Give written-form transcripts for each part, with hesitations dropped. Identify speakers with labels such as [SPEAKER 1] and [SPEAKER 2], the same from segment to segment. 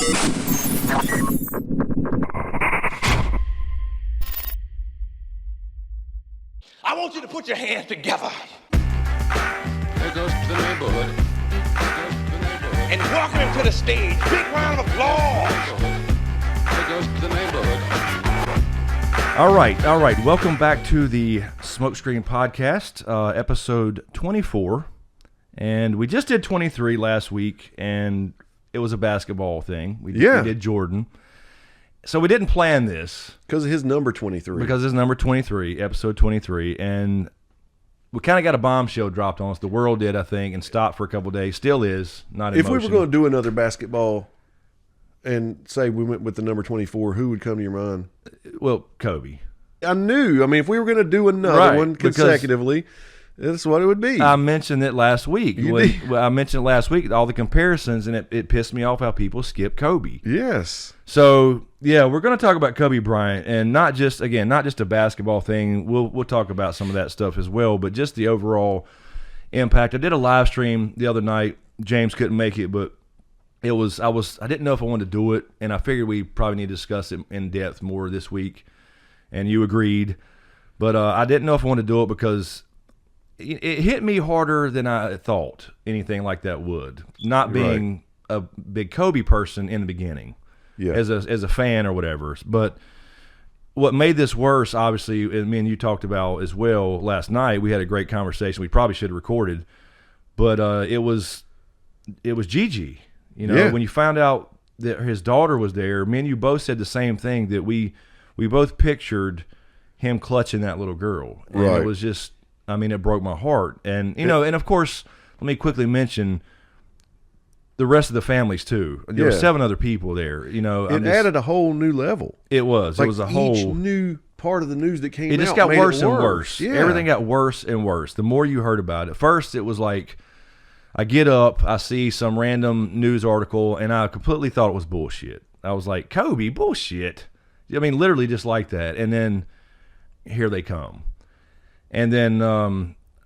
[SPEAKER 1] I want you to put your hands together.
[SPEAKER 2] There goes to the neighborhood. There goes to the neighborhood.
[SPEAKER 1] And welcome him to the stage. Big round of applause.
[SPEAKER 2] There goes to the neighborhood.
[SPEAKER 3] All right. Welcome back to the SmokeScreen podcast, episode 24. And we just did 23 last week, and it was a basketball thing. We did Jordan. So we didn't plan this.
[SPEAKER 4] Because of his number 23.
[SPEAKER 3] Because it's number 23, episode 23. And we kind of got a bombshell dropped on us. The world did, I think, and stopped for a couple of days. Still is, not in
[SPEAKER 4] If we
[SPEAKER 3] motion.
[SPEAKER 4] were going to do another basketball and say we went with the number 24, who would come to your mind?
[SPEAKER 3] Well, Kobe.
[SPEAKER 4] I knew. I mean, if we were going to do another one consecutively, that's what it would be.
[SPEAKER 3] I mentioned it last week. I mentioned it last week, all the comparisons, and it pissed me off how people skip Kobe.
[SPEAKER 4] Yes.
[SPEAKER 3] So, yeah, we're going to talk about Kobe Bryant, and not just a basketball thing. We'll talk about some of that stuff as well, but just the overall impact. I did a live stream the other night. James couldn't make it, but I didn't know if I wanted to do it, and I figured we probably need to discuss it in depth more this week, and you agreed. But I didn't know if I wanted to do it because it hit me harder than I thought anything like that would. Not being a big Kobe person in the beginning, as a fan or whatever. But what made this worse, obviously, and me and you talked about as well last night. We had a great conversation. We probably should have recorded, but it was Gigi. You know, when you found out that his daughter was there, me and you both said the same thing, that we both pictured him clutching that little girl. And it was just, I mean, it broke my heart. And, you know, and of course, let me quickly mention the rest of the families too. There were 7 other people there. You know,
[SPEAKER 4] it added a whole new level.
[SPEAKER 3] It was.
[SPEAKER 4] Like
[SPEAKER 3] it was a whole.
[SPEAKER 4] Each new part of the news that came out.
[SPEAKER 3] It just got worse and worse.
[SPEAKER 4] Yeah.
[SPEAKER 3] Everything got worse and worse. The more you heard about it. First, it was like, I get up, I see some random news article, and I completely thought it was bullshit. I was like, Kobe, bullshit. I mean, literally just like that. And then here they come. And then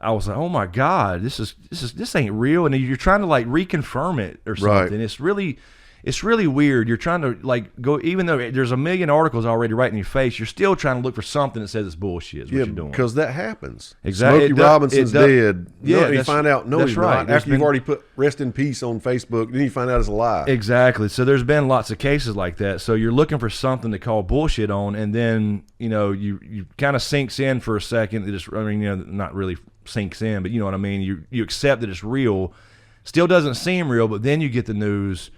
[SPEAKER 3] I was like, oh my God, this ain't real. And you're trying to like reconfirm it or something. Right. It's really weird. You're trying to like go, even though there's a million articles already right in your face, you're still trying to look for something that says it's bullshit. Is what you're doing.
[SPEAKER 4] Because that happens.
[SPEAKER 3] Exactly.
[SPEAKER 4] Smokey Robinson's dead.
[SPEAKER 3] Yeah,
[SPEAKER 4] you find out, no, he's
[SPEAKER 3] right.
[SPEAKER 4] not. After you've already put rest in peace on Facebook, then you find out it's a lie.
[SPEAKER 3] Exactly. So there's been lots of cases like that. So you're looking for something to call bullshit on, and then, you know, you kind of sinks in for a second. It just, I mean, you know, not really sinks in, but you know what I mean? You accept that it's real. Still doesn't seem real, but then you get the news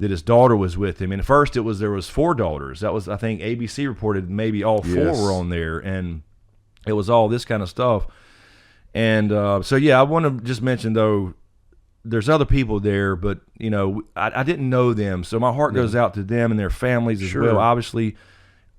[SPEAKER 3] that his daughter was with him. And first there was 4 daughters. That was, I think ABC reported maybe all 4 were on there, and it was all this kind of stuff. And so, yeah, I want to just mention, though, there's other people there, but, you know, I didn't know them. So my heart goes out to them and their families as well, obviously.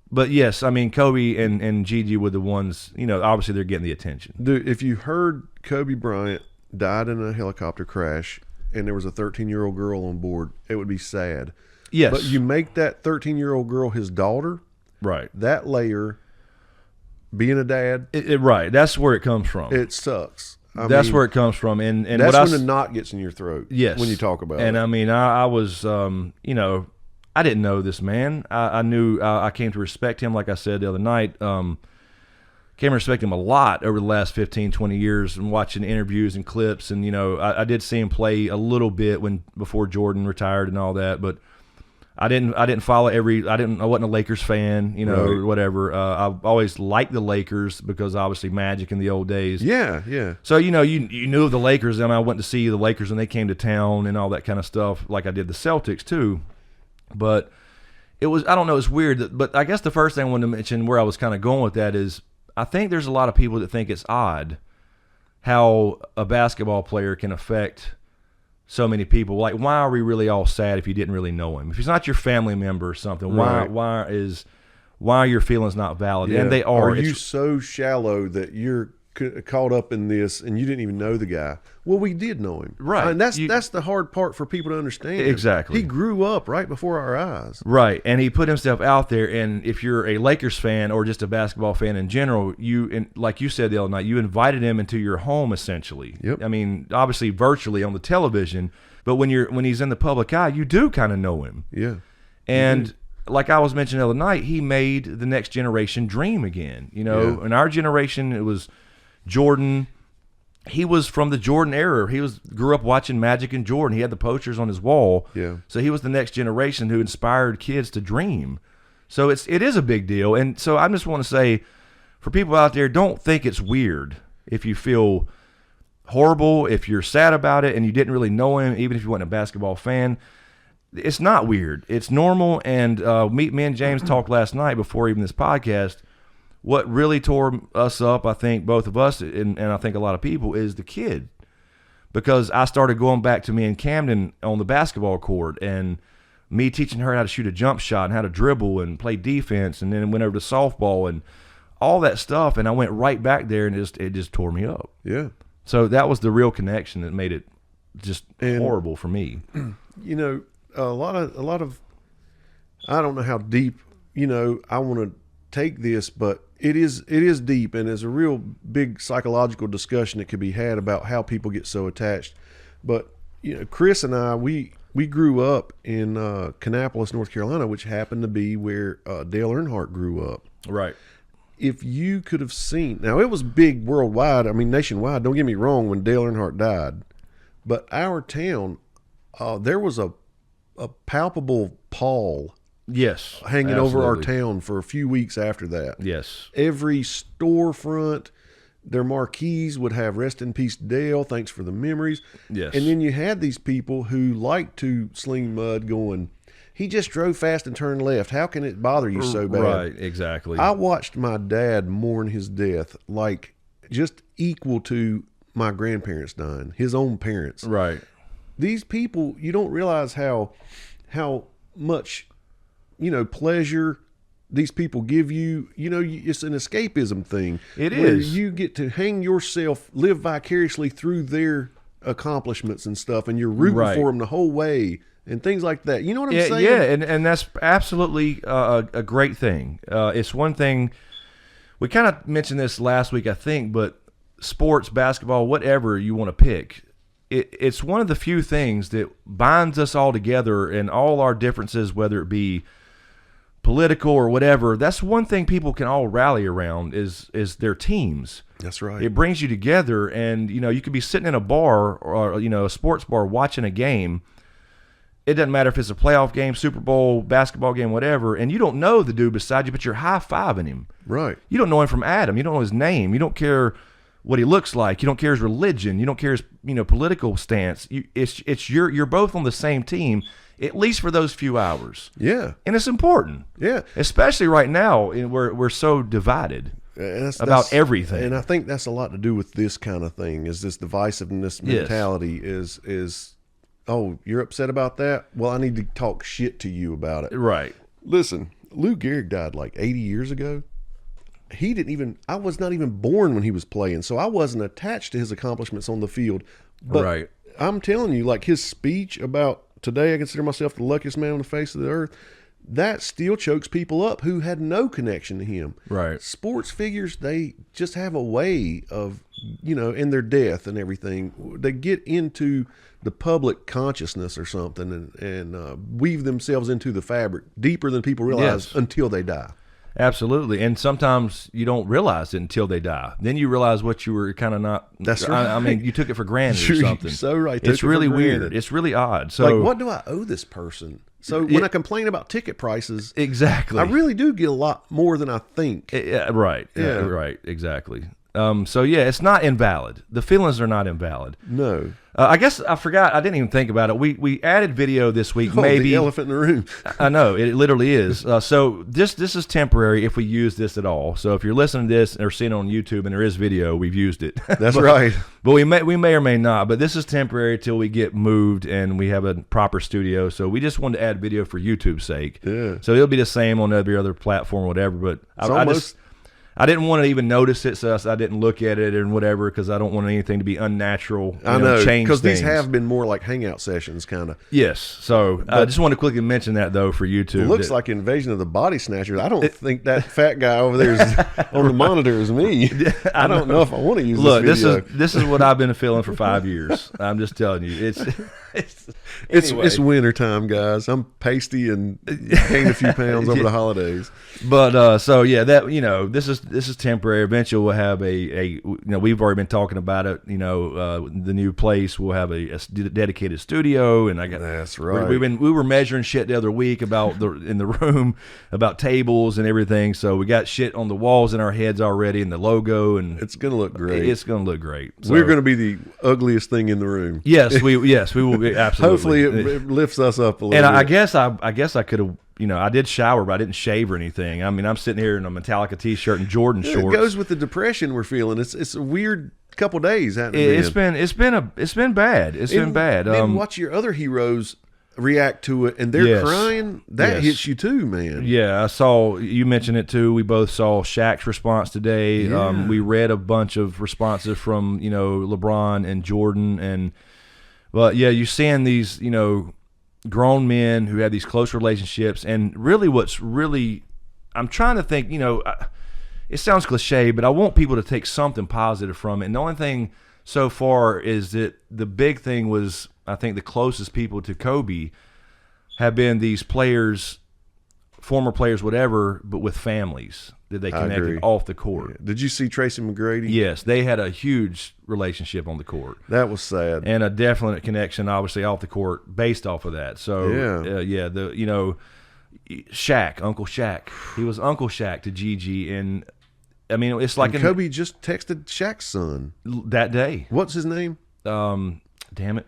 [SPEAKER 3] But, yes, I mean, Kobe and Gigi were the ones, you know, obviously they're getting the attention.
[SPEAKER 4] Dude, if you heard Kobe Bryant died in a helicopter crash and there was a 13-year-old girl on board, it would be sad.
[SPEAKER 3] Yes.
[SPEAKER 4] But you make that 13-year-old girl his daughter,
[SPEAKER 3] right?
[SPEAKER 4] That layer, being a dad,
[SPEAKER 3] right? That's where it comes from.
[SPEAKER 4] It sucks.
[SPEAKER 3] That's where it comes from, and
[SPEAKER 4] that's when the knot gets in your throat.
[SPEAKER 3] Yes,
[SPEAKER 4] when you talk about it.
[SPEAKER 3] And I mean, I was, you know, I didn't know this man. I knew I came to respect him, like I said the other night. Came to respect him a lot over the last 15, 20 years, and watching interviews and clips. And, you know, I did see him play a little bit before Jordan retired and all that, but I didn't follow I wasn't a Lakers fan, you know, or whatever. I've always liked the Lakers because obviously Magic in the old days.
[SPEAKER 4] Yeah, yeah.
[SPEAKER 3] So, you know, you knew of the Lakers. I mean, I went to see the Lakers when they came to town and all that kind of stuff, like I did the Celtics too. But it was, I don't know, it's weird. But I guess the first thing I wanted to mention where I was kind of going with that is, I think there's a lot of people that think it's odd how a basketball player can affect so many people. Like, why are we really all sad if you didn't really know him? If he's not your family member or something, why are your feelings not valid?
[SPEAKER 4] Yeah.
[SPEAKER 3] And they are.
[SPEAKER 4] Are you so shallow that you're caught up in this and you didn't even know the guy? Well, we did know him,
[SPEAKER 3] right?
[SPEAKER 4] And that's the hard part for people to understand.
[SPEAKER 3] Exactly.
[SPEAKER 4] He grew up right before our eyes,
[SPEAKER 3] right? And he put himself out there. And if you're a Lakers fan or just a basketball fan in general, like you said the other night, you invited him into your home essentially.
[SPEAKER 4] Yep.
[SPEAKER 3] I mean, obviously virtually on the television, But when he's in the public eye, you do kind of know him.
[SPEAKER 4] Yeah.
[SPEAKER 3] And like I was mentioning the other night, he made the next generation dream again. You know, in our generation, it was Jordan. He was from the Jordan era. Grew up watching Magic and Jordan. He had the posters on his wall.
[SPEAKER 4] Yeah.
[SPEAKER 3] So he was the next generation who inspired kids to dream. So it is a big deal. And so I just want to say, for people out there, don't think it's weird if you feel horrible, if you're sad about it and you didn't really know him, even if you weren't a basketball fan. It's not weird. It's normal. And me and James talked last night before even this podcast. What really tore us up, I think, both of us, and I think a lot of people, is the kid. Because I started going back to me and Camden on the basketball court and me teaching her how to shoot a jump shot and how to dribble and play defense, and then went over to softball and all that stuff, and I went right back there, and it just tore me up.
[SPEAKER 4] Yeah.
[SPEAKER 3] So that was the real connection that made it just horrible for me.
[SPEAKER 4] You know, a lot of I don't know how deep, you know, I want to take this, but it is deep, and there's a real big psychological discussion that could be had about how people get so attached. But you know, Chris and I, we grew up in Kannapolis, North Carolina, which happened to be where Dale Earnhardt grew up.
[SPEAKER 3] Right.
[SPEAKER 4] If you could have seen, now it was big worldwide, I mean nationwide, don't get me wrong, when Dale Earnhardt died, but our town, there was a palpable pall
[SPEAKER 3] Yes.
[SPEAKER 4] hanging over our town for a few weeks after that.
[SPEAKER 3] Yes.
[SPEAKER 4] Every storefront, their marquees would have "Rest in Peace, Dale. Thanks for the memories."
[SPEAKER 3] Yes.
[SPEAKER 4] And then you had these people who liked to sling mud, going, "He just drove fast and turned left. How can it bother you so bad?"
[SPEAKER 3] Right. Exactly.
[SPEAKER 4] I watched my dad mourn his death like just equal to my grandparents dying, his own parents.
[SPEAKER 3] Right.
[SPEAKER 4] These people, you don't realize how much, you know, pleasure these people give you. You know, it's an escapism thing.
[SPEAKER 3] It
[SPEAKER 4] where
[SPEAKER 3] is.
[SPEAKER 4] You get to hang yourself, live vicariously through their accomplishments and stuff, and you're rooting
[SPEAKER 3] Right.
[SPEAKER 4] for them the whole way and things like that. You know what I'm saying?
[SPEAKER 3] Yeah, and that's absolutely a great thing. It's one thing, we kind of mentioned this last week, I think, but sports, basketball, whatever you want to pick, it's one of the few things that binds us all together, and all our differences, whether it be political or whatever. That's one thing people can all rally around is their teams.
[SPEAKER 4] That's right.
[SPEAKER 3] It brings you together, and you know, you could be sitting in a bar or, you know, a sports bar watching a game. It doesn't matter if it's a playoff game, Super Bowl, basketball game, whatever, and you don't know the dude beside you, but you're high-fiving him.
[SPEAKER 4] Right.
[SPEAKER 3] You don't know him from Adam. You don't know his name. You don't care what he looks like. You don't care his religion. You don't care his, you know, political stance. You're both on the same team, at least for those few hours.
[SPEAKER 4] Yeah.
[SPEAKER 3] And it's important.
[SPEAKER 4] Yeah.
[SPEAKER 3] Especially right now, we're so divided about everything.
[SPEAKER 4] And I think that's a lot to do with this kind of thing, is this divisiveness mentality is, oh, you're upset about that? Well, I need to talk shit to you about it.
[SPEAKER 3] Right.
[SPEAKER 4] Listen, Lou Gehrig died like 80 years ago. I was not even born when he was playing, so I wasn't attached to his accomplishments on the field. But
[SPEAKER 3] Right.
[SPEAKER 4] I'm telling you, like his speech about today, I consider myself the luckiest man on the face of the earth, that still chokes people up who had no connection to him.
[SPEAKER 3] Right.
[SPEAKER 4] Sports figures, they just have a way of, you know, in their death and everything, they get into the public consciousness or something and weave themselves into the fabric deeper than people realize
[SPEAKER 3] Yes.
[SPEAKER 4] until they die.
[SPEAKER 3] Absolutely. And sometimes you don't realize it until they die. Then you realize what you were kind of not.
[SPEAKER 4] That's right.
[SPEAKER 3] I mean, you took it for granted or
[SPEAKER 4] You're
[SPEAKER 3] something.
[SPEAKER 4] so right. Took
[SPEAKER 3] It's
[SPEAKER 4] it for
[SPEAKER 3] really weird.
[SPEAKER 4] granted.
[SPEAKER 3] It's really odd. So,
[SPEAKER 4] Like, what do I owe this person? So when I complain about ticket prices,
[SPEAKER 3] exactly.
[SPEAKER 4] I really do get a lot more than I think.
[SPEAKER 3] Yeah, right.
[SPEAKER 4] Yeah.
[SPEAKER 3] Right. Exactly. So yeah, it's not invalid. The feelings are not invalid.
[SPEAKER 4] No.
[SPEAKER 3] I guess I forgot. I didn't even think about it. We added video this week.
[SPEAKER 4] Oh,
[SPEAKER 3] Maybe
[SPEAKER 4] the elephant in the room.
[SPEAKER 3] I know it literally is. So this is temporary if we use this at all. So if you're listening to this or seeing it on YouTube and there is video, we've used it.
[SPEAKER 4] That's right.
[SPEAKER 3] But we may or may not. But this is temporary till we get moved and we have a proper studio. So we just wanted to add video for YouTube's sake.
[SPEAKER 4] Yeah.
[SPEAKER 3] So it'll be the same on every other platform, whatever. But I didn't want to even notice it, so I didn't look at it and whatever, because I don't want anything to be unnatural.
[SPEAKER 4] I know,
[SPEAKER 3] change
[SPEAKER 4] because these
[SPEAKER 3] things.
[SPEAKER 4] have been more like hangout sessions, kind of.
[SPEAKER 3] Yes. So I just want to quickly mention that, though, for YouTube.
[SPEAKER 4] It looks like Invasion of the Body Snatchers. I don't think that fat guy over there is on the monitor is me. I don't know if I want to use this video.
[SPEAKER 3] This is what I've been feeling for 5 years. I'm just telling you.
[SPEAKER 4] It's winter time, guys. I'm pasty and gained a few pounds over the holidays.
[SPEAKER 3] But so yeah, that this is temporary. Eventually, we'll have we've already been talking about it. The new place will have a dedicated studio, and
[SPEAKER 4] that's right.
[SPEAKER 3] We were measuring shit the other week about in the room about tables and everything. So we got shit on the walls in our heads already, and the logo, and
[SPEAKER 4] it's gonna look great.
[SPEAKER 3] It's gonna look great. So,
[SPEAKER 4] we're gonna be the ugliest thing in the room.
[SPEAKER 3] Yes, we will be absolutely.
[SPEAKER 4] Hopefully, it lifts us up a little.
[SPEAKER 3] And
[SPEAKER 4] bit.
[SPEAKER 3] I guess I could have. I did shower, but I didn't shave or anything. I mean, I'm sitting here in a Metallica T-shirt and Jordan shorts.
[SPEAKER 4] It goes with the depression we're feeling. It's a weird couple days.
[SPEAKER 3] It's been bad. It's been bad.
[SPEAKER 4] Then watch your other heroes react to it, and they're crying. That hits you too, man.
[SPEAKER 3] Yeah, I saw you mentioned it too. We both saw Shaq's response today.
[SPEAKER 4] Yeah.
[SPEAKER 3] We read a bunch of responses from LeBron and Jordan, but yeah, you're seeing these grown men who have these close relationships, and really I'm trying to think, it sounds cliche, but I want people to take something positive from it. And the only thing so far is that the big thing was, I think the closest people to Kobe have been these players, former players, whatever, but with families that they connected off the court.
[SPEAKER 4] Yeah. Did you see Tracy McGrady?
[SPEAKER 3] Yes, they had a huge relationship on the court.
[SPEAKER 4] That was sad.
[SPEAKER 3] And a definite connection, obviously, off the court based off of that. So, Shaq, Uncle Shaq. He was Uncle Shaq to Gigi. And, I mean, it's like...
[SPEAKER 4] Kobe just texted Shaq's son.
[SPEAKER 3] That day.
[SPEAKER 4] What's his name?
[SPEAKER 3] Damn it.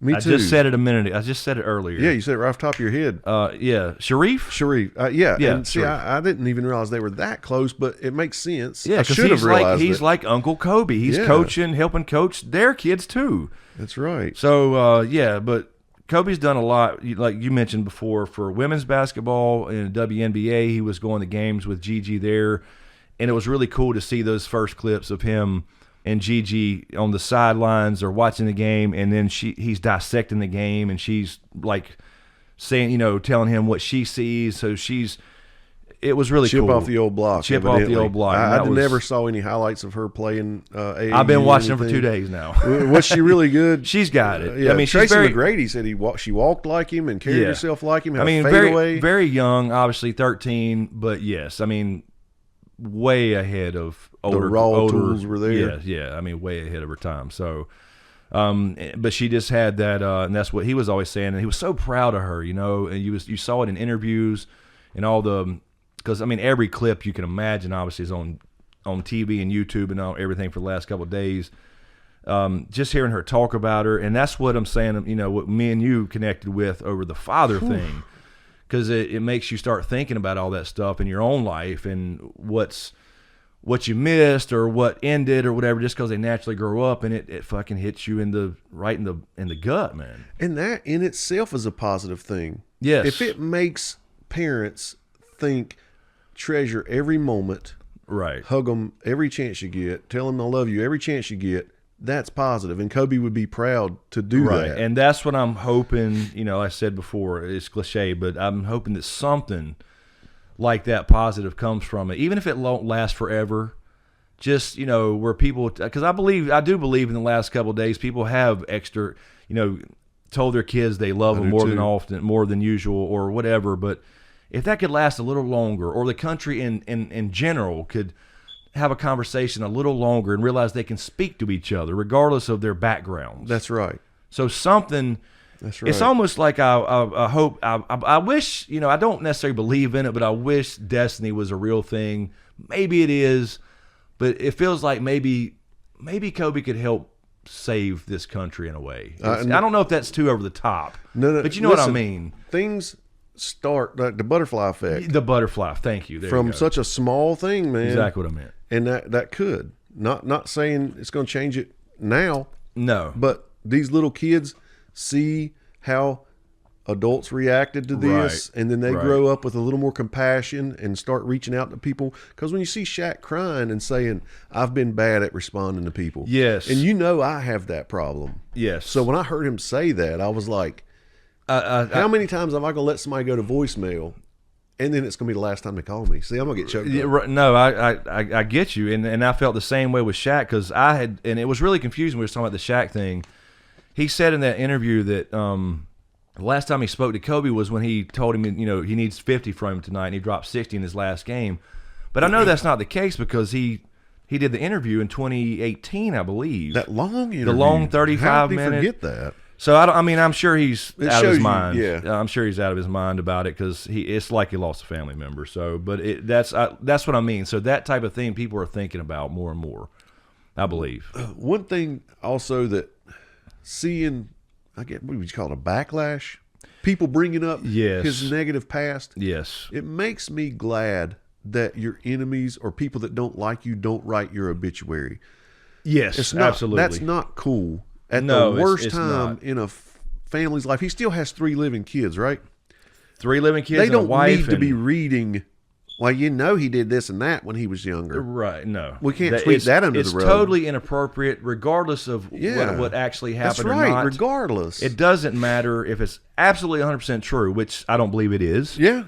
[SPEAKER 4] Me too.
[SPEAKER 3] I just said it a minute ago. I just said it earlier.
[SPEAKER 4] Yeah, you said it right off the top of your head.
[SPEAKER 3] Sharif?
[SPEAKER 4] Sharif. Yeah. And see,
[SPEAKER 3] Sharif.
[SPEAKER 4] I didn't even realize they were that close, but it makes sense.
[SPEAKER 3] Yeah,
[SPEAKER 4] I should have realized
[SPEAKER 3] he's like Uncle Kobe. He's helping coach their kids too.
[SPEAKER 4] That's right.
[SPEAKER 3] So, but Kobe's done a lot, like you mentioned before, for women's basketball in WNBA. He was going to games with Gigi there, and it was really cool to see those first clips of him and Gigi on the sidelines or watching the game, and then he's dissecting the game, and she's like saying, telling him what she sees. So it was really cool.
[SPEAKER 4] Chip off the old block.
[SPEAKER 3] Off the old block.
[SPEAKER 4] I never saw any highlights of her playing AAU.
[SPEAKER 3] I've been watching them for 2 days now.
[SPEAKER 4] Was she really good?
[SPEAKER 3] She's got it.
[SPEAKER 4] Yeah,
[SPEAKER 3] I mean,
[SPEAKER 4] Tracy McGrady said she walked like him and carried herself like him. Had a
[SPEAKER 3] very, very young, obviously 13, but yes, I mean, way ahead of older.
[SPEAKER 4] The raw tools were there.
[SPEAKER 3] Yeah. I mean, way ahead of her time. So, but she just had that, and that's what he was always saying. And he was so proud of her, and you saw it in interviews and all the, because I mean, every clip you can imagine obviously is on TV and YouTube and everything for the last couple of days. Just hearing her talk about her, and that's what I'm saying. What me and you connected with over the father thing. Because it makes you start thinking about all that stuff in your own life and what you missed or what ended or whatever, just because they naturally grow up, and it fucking hits you in the gut, man.
[SPEAKER 4] And that in itself is a positive thing.
[SPEAKER 3] Yes.
[SPEAKER 4] If it makes parents treasure every moment,
[SPEAKER 3] right?
[SPEAKER 4] Hug them every chance you get, tell them I love you every chance you get. That's positive, and Kobe would be proud to do that.
[SPEAKER 3] And that's what I'm hoping. I said before, it's cliche, but I'm hoping that something like that positive comes from it, even if it won't last forever. Just where people, because I do believe in the last couple of days, people have extra, told their kids they love them more than usual, or whatever. But if that could last a little longer, or the country in general could have a conversation a little longer and realize they can speak to each other regardless of their backgrounds.
[SPEAKER 4] That's right.
[SPEAKER 3] So something.
[SPEAKER 4] That's right.
[SPEAKER 3] It's almost like I hope. I wish. I don't necessarily believe in it, but I wish destiny was a real thing. Maybe it is, but it feels like maybe Kobe could help save this country in a way. I don't know if that's too over the top.
[SPEAKER 4] No,
[SPEAKER 3] but you know what I mean.
[SPEAKER 4] Things start like the butterfly effect.
[SPEAKER 3] The butterfly. Thank you. There
[SPEAKER 4] From
[SPEAKER 3] you go.
[SPEAKER 4] such a small thing, man.
[SPEAKER 3] Exactly what I meant.
[SPEAKER 4] And that could not saying it's going to change it now.
[SPEAKER 3] No,
[SPEAKER 4] but these little kids see how adults reacted to this,
[SPEAKER 3] Right.
[SPEAKER 4] and then they
[SPEAKER 3] Right.
[SPEAKER 4] grow up with a little more compassion and start reaching out to people. Because when you see Shaq crying and saying, "I've been bad at responding to people,"
[SPEAKER 3] Yes.
[SPEAKER 4] and you know I have that problem.
[SPEAKER 3] Yes.
[SPEAKER 4] So when I heard him say that, I was like, how many times am I going to let somebody go to voicemail, and then it's going to be the last time they call me? See, I'm going to get choked
[SPEAKER 3] Yeah,
[SPEAKER 4] up.
[SPEAKER 3] right. No, I get you, and I felt the same way with Shaq because I had, and it was really confusing. We were talking about the Shaq thing. He said in that interview that the last time he spoke to Kobe was when he told him, he needs 50 from him tonight, and he dropped 60 in his last game. But I know that's not the case because he did the interview in 2018, I believe.
[SPEAKER 4] That long interview.
[SPEAKER 3] The long 35
[SPEAKER 4] How did he
[SPEAKER 3] minute.
[SPEAKER 4] forget that?
[SPEAKER 3] So I'm sure he's
[SPEAKER 4] It
[SPEAKER 3] out of his
[SPEAKER 4] shows you,
[SPEAKER 3] mind.
[SPEAKER 4] yeah.
[SPEAKER 3] I'm sure he's out of his mind about it because it's like he lost a family member. So, but that's what I mean. So that type of thing people are thinking about more and more, I believe.
[SPEAKER 4] One thing also that seeing, I get, what would you call it, a backlash? People bringing up
[SPEAKER 3] Yes.
[SPEAKER 4] his negative past.
[SPEAKER 3] Yes.
[SPEAKER 4] It makes me glad that your enemies or people that don't like you don't write your obituary.
[SPEAKER 3] Yes.
[SPEAKER 4] It's not,
[SPEAKER 3] absolutely.
[SPEAKER 4] That's not cool. At
[SPEAKER 3] No,
[SPEAKER 4] the
[SPEAKER 3] it's-
[SPEAKER 4] worst
[SPEAKER 3] it's
[SPEAKER 4] time
[SPEAKER 3] not.
[SPEAKER 4] in a family's life, he still has 3 living kids, right?
[SPEAKER 3] 3 living kids.
[SPEAKER 4] They
[SPEAKER 3] and a
[SPEAKER 4] don't
[SPEAKER 3] wife
[SPEAKER 4] need to
[SPEAKER 3] and-
[SPEAKER 4] be reading, well, he did this and that when he was younger.
[SPEAKER 3] Right. No,
[SPEAKER 4] We can't sweep that under the rug.
[SPEAKER 3] It's totally inappropriate, regardless of
[SPEAKER 4] Yeah.
[SPEAKER 3] what actually
[SPEAKER 4] That's
[SPEAKER 3] happened
[SPEAKER 4] right,
[SPEAKER 3] or not.
[SPEAKER 4] regardless.
[SPEAKER 3] It doesn't matter if it's absolutely 100% true, which I don't believe it is.
[SPEAKER 4] Yeah.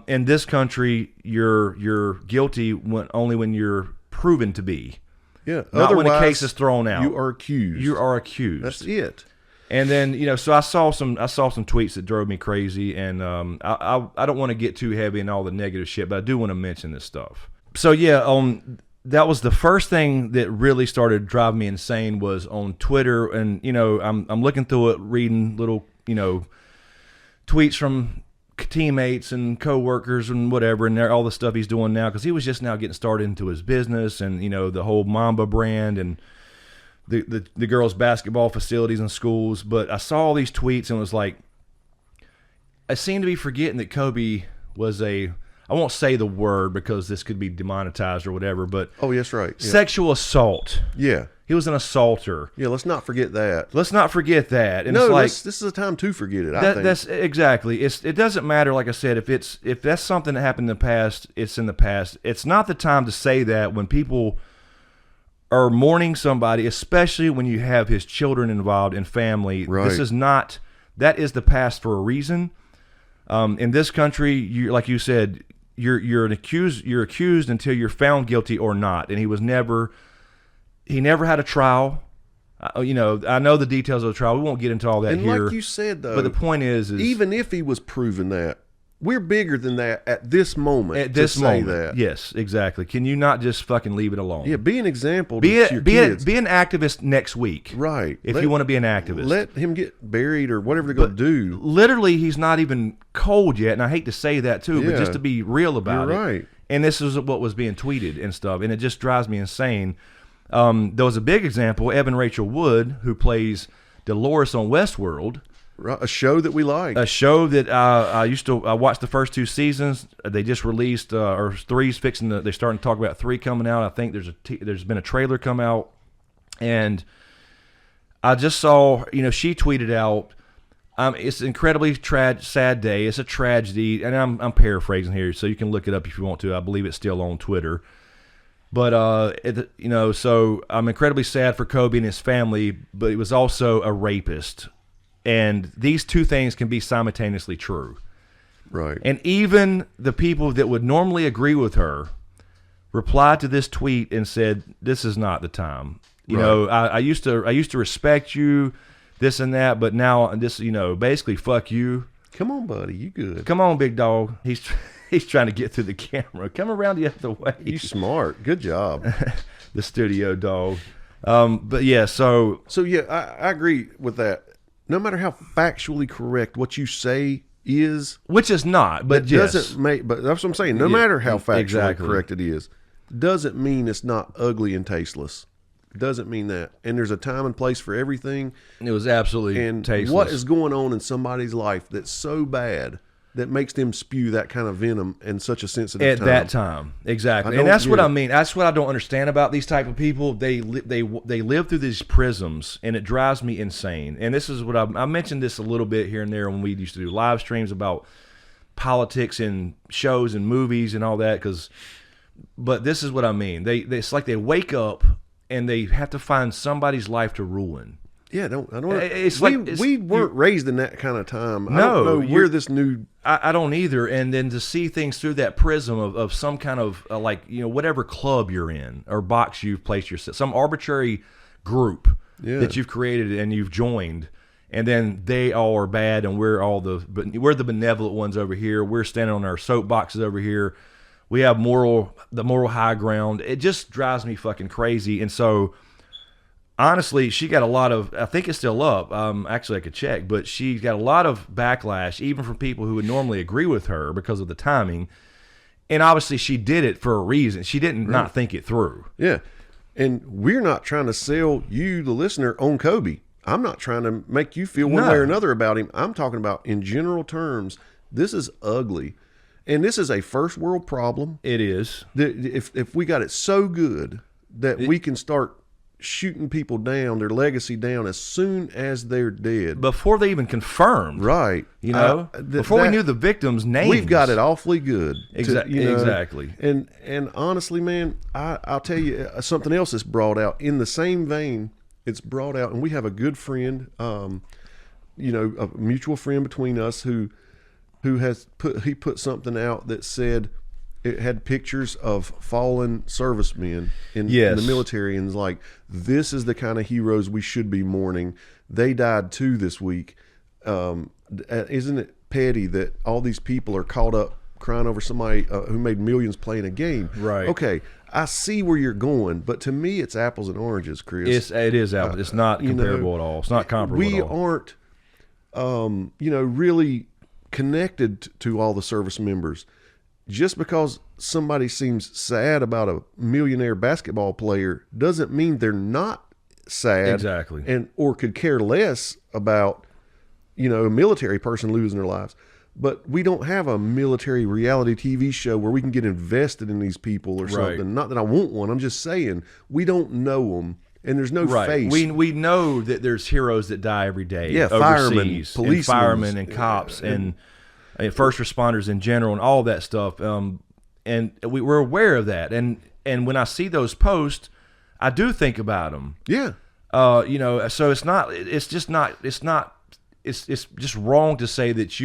[SPEAKER 3] In this country, you're guilty only when you're proven to be.
[SPEAKER 4] Yeah.
[SPEAKER 3] Not when the
[SPEAKER 4] Otherwise,
[SPEAKER 3] case is thrown out.
[SPEAKER 4] You are accused.
[SPEAKER 3] You are accused.
[SPEAKER 4] That's it.
[SPEAKER 3] And then so I saw some tweets that drove me crazy, and I don't want to get too heavy in all the negative shit, but I do want to mention this stuff. So yeah, that was the first thing that really started driving me insane was on Twitter, and I'm looking through it, reading little tweets from teammates and coworkers and whatever, and all the stuff he's doing now because he was just now getting started into his business and the whole Mamba brand and the girls' basketball facilities and schools. But I saw all these tweets and was like, I seem to be forgetting that Kobe was I won't say the word because this could be demonetized or whatever, but
[SPEAKER 4] Oh, yes, right. Yeah.
[SPEAKER 3] sexual assault.
[SPEAKER 4] Yeah.
[SPEAKER 3] He was an assaulter.
[SPEAKER 4] Yeah, let's not forget that.
[SPEAKER 3] Let's not forget that. And
[SPEAKER 4] No,
[SPEAKER 3] it's like,
[SPEAKER 4] this is a time to forget it, I think.
[SPEAKER 3] that's exactly. It doesn't matter. Like I said, if that's something that happened in the past, it's in the past. It's not the time to say that when people are mourning somebody, especially when you have his children involved in family.
[SPEAKER 4] Right.
[SPEAKER 3] This is not. That is the past for a reason. In this country, like you said, you're accused until you're found guilty or not. And he never had a trial. I know the details of the trial. We won't get into all that
[SPEAKER 4] And
[SPEAKER 3] here.
[SPEAKER 4] like you said, though,
[SPEAKER 3] but the point is
[SPEAKER 4] even if he was proven that, we're bigger than that at this moment.
[SPEAKER 3] at this
[SPEAKER 4] to say
[SPEAKER 3] moment,
[SPEAKER 4] that.
[SPEAKER 3] yes, exactly. Can you not just fucking leave it alone?
[SPEAKER 4] Yeah, be an example
[SPEAKER 3] be
[SPEAKER 4] to your kids.
[SPEAKER 3] be an activist next week,
[SPEAKER 4] Right.
[SPEAKER 3] If you want to be an activist,
[SPEAKER 4] Let him get buried or whatever they're going to do.
[SPEAKER 3] literally, he's not even cold yet, and I hate to say that too, but
[SPEAKER 4] Yeah.
[SPEAKER 3] just to be real about
[SPEAKER 4] You're
[SPEAKER 3] it.
[SPEAKER 4] right.
[SPEAKER 3] And this is what was being tweeted and stuff, and it just drives me insane. There was a big example, Evan Rachel Wood, who plays Dolores on Westworld.
[SPEAKER 4] Right, a show that we like.
[SPEAKER 3] A show that I watched the first 2 seasons. They just released or 3's fixing. They're starting to talk about 3 coming out. I think there's been a trailer come out, and I just saw she tweeted out, it's an incredibly sad day. It's a tragedy, and I'm paraphrasing here, so you can look it up if you want to. I believe it's still on Twitter. But so I'm incredibly sad for Kobe and his family, but he was also a rapist. And these 2 things can be simultaneously true.
[SPEAKER 4] Right.
[SPEAKER 3] And even the people that would normally agree with her replied to this tweet and said, "This is not the time. I used to respect you, this and that, but now this, basically fuck you.
[SPEAKER 4] Come on, buddy. You good.
[SPEAKER 3] Come on, big dog." He's trying to get through the camera. Come around the other way.
[SPEAKER 4] You smart. Good job.
[SPEAKER 3] The studio dog. But yeah, so
[SPEAKER 4] Yeah, I agree with that. No matter how factually correct what you say is,
[SPEAKER 3] which is not, but
[SPEAKER 4] that
[SPEAKER 3] yes.
[SPEAKER 4] doesn't make. But that's what I'm saying. No
[SPEAKER 3] Yeah,
[SPEAKER 4] matter how factually
[SPEAKER 3] exactly.
[SPEAKER 4] correct it is, doesn't mean it's not ugly and tasteless. Doesn't mean that. And there's a time and place for everything.
[SPEAKER 3] It was absolutely
[SPEAKER 4] And
[SPEAKER 3] tasteless.
[SPEAKER 4] what is going on in somebody's life that's so bad that makes them spew that kind of venom in such a sensitive
[SPEAKER 3] at that time. Exactly. And that's what I mean. That's what I don't understand about these type of people. They live through these prisms, and it drives me insane. And this is what I mentioned this a little bit here and there when we used to do live streams about politics and shows and movies and all that. But this is what I mean. It's like they wake up and they have to find somebody's life to ruin.
[SPEAKER 4] Yeah, I don't.
[SPEAKER 3] It's
[SPEAKER 4] we weren't raised in that kind of time.
[SPEAKER 3] No,
[SPEAKER 4] I don't know where this new.
[SPEAKER 3] I don't either. And then to see things through that prism of some kind of whatever club you're in or box you've placed yourself, some arbitrary group that you've created and you've joined, and then they all are bad and we're the benevolent ones over here. We're standing on our soapboxes over here. We have the moral high ground. It just drives me fucking crazy. And so, honestly, she got a lot of, I think it's still up. Actually, I could check, but she got a lot of backlash, even from people who would normally agree with her because of the timing. And obviously, she did it for a reason. She didn't not think it through.
[SPEAKER 4] Yeah. And we're not trying to sell you, the listener, on Kobe. I'm not trying to make you feel one way or another about him. I'm talking about in general terms. This is ugly. And this is a first world problem.
[SPEAKER 3] It is.
[SPEAKER 4] If we got it so good that we can start shooting people down, their legacy down, as soon as they're dead.
[SPEAKER 3] Before they even confirmed.
[SPEAKER 4] Right.
[SPEAKER 3] Before we knew the victims' names.
[SPEAKER 4] We've got it awfully good.
[SPEAKER 3] Exactly.
[SPEAKER 4] And honestly, man, I'll tell you something else that's brought out. In the same vein, it's brought out, and we have a good friend, a mutual friend between us who put something out that said it had pictures of fallen servicemen in the military, and like, this is the kind of heroes we should be mourning. They died too this week. Isn't it petty that all these people are caught up crying over somebody who made millions playing a game?
[SPEAKER 3] Right.
[SPEAKER 4] Okay, I see where you're going, but to me, it's apples and oranges, Chris.
[SPEAKER 3] It is apples. It's not comparable at all. It's not comparable at all.
[SPEAKER 4] We aren't, really connected to all the service members. Just because somebody seems sad about a millionaire basketball player doesn't mean they're not sad.
[SPEAKER 3] Exactly.
[SPEAKER 4] Or could care less about, a military person losing their lives. But we don't have a military reality TV show where we can get invested in these people or something. Not that I want one. I'm just saying we don't know them. And there's no face.
[SPEAKER 3] We know that there's heroes that die every day.
[SPEAKER 4] Yeah, firemen, policemen,
[SPEAKER 3] firemen, and cops, and first responders in general, and all that stuff. And we're aware of that. And when I see those posts, I do think about them.
[SPEAKER 4] Yeah.
[SPEAKER 3] So it's just wrong to say that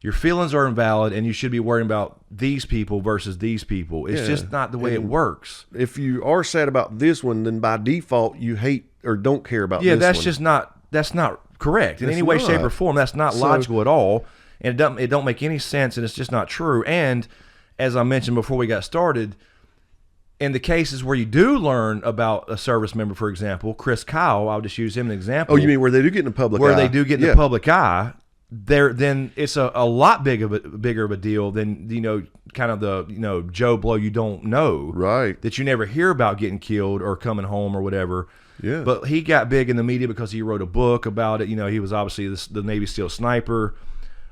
[SPEAKER 3] your feelings are invalid and you should be worrying about these people versus these people. It's just not the way it works.
[SPEAKER 4] If you are sad about this one, then by default you hate or don't care about this one.
[SPEAKER 3] Yeah, that's not correct in any way, shape, or form. That's not logical at all. And it don't make any sense, and it's just not true. And as I mentioned before we got started, in the cases where you do learn about a service member, for example, Chris Kyle, I'll just use him as an example.
[SPEAKER 4] Oh, you mean where they do get in the public eye?
[SPEAKER 3] Where they do get in the public eye, then it's a lot bigger of a deal than, kind of the, Joe Blow you don't know.
[SPEAKER 4] Right.
[SPEAKER 3] That you never hear about getting killed or coming home or whatever.
[SPEAKER 4] Yeah.
[SPEAKER 3] But he got big in the media because he wrote a book about it. He was obviously the Navy SEAL sniper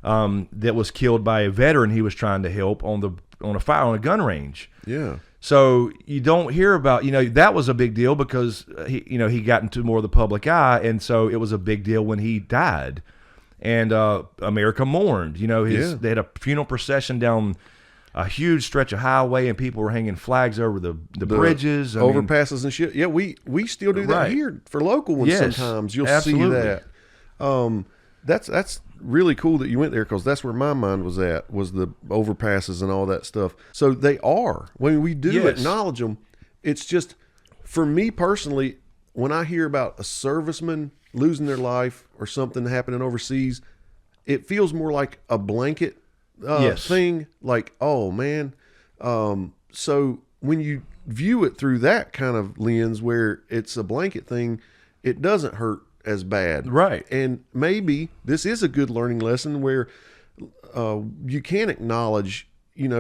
[SPEAKER 3] that was killed by a veteran he was trying to help on a gun range.
[SPEAKER 4] Yeah. So
[SPEAKER 3] you don't hear about, that was a big deal because he got into more of the public eye, and so it was a big deal when he died. And America mourned. They had a funeral procession down a huge stretch of highway, and people were hanging flags over the bridges,
[SPEAKER 4] overpasses and shit. Yeah, we still do that here for local ones. Sometimes you'll see that. That's really cool that you went there, because that's where my mind was at, was the overpasses and all that stuff. So they are. When we do acknowledge them, it's just, for me personally, when I hear about a serviceman losing their life or something happening overseas, it feels more like a blanket thing. Like, oh man. So when you view it through that kind of lens where it's a blanket thing, it doesn't hurt as bad.
[SPEAKER 3] Right.
[SPEAKER 4] And maybe this is a good learning lesson where you can acknowledge,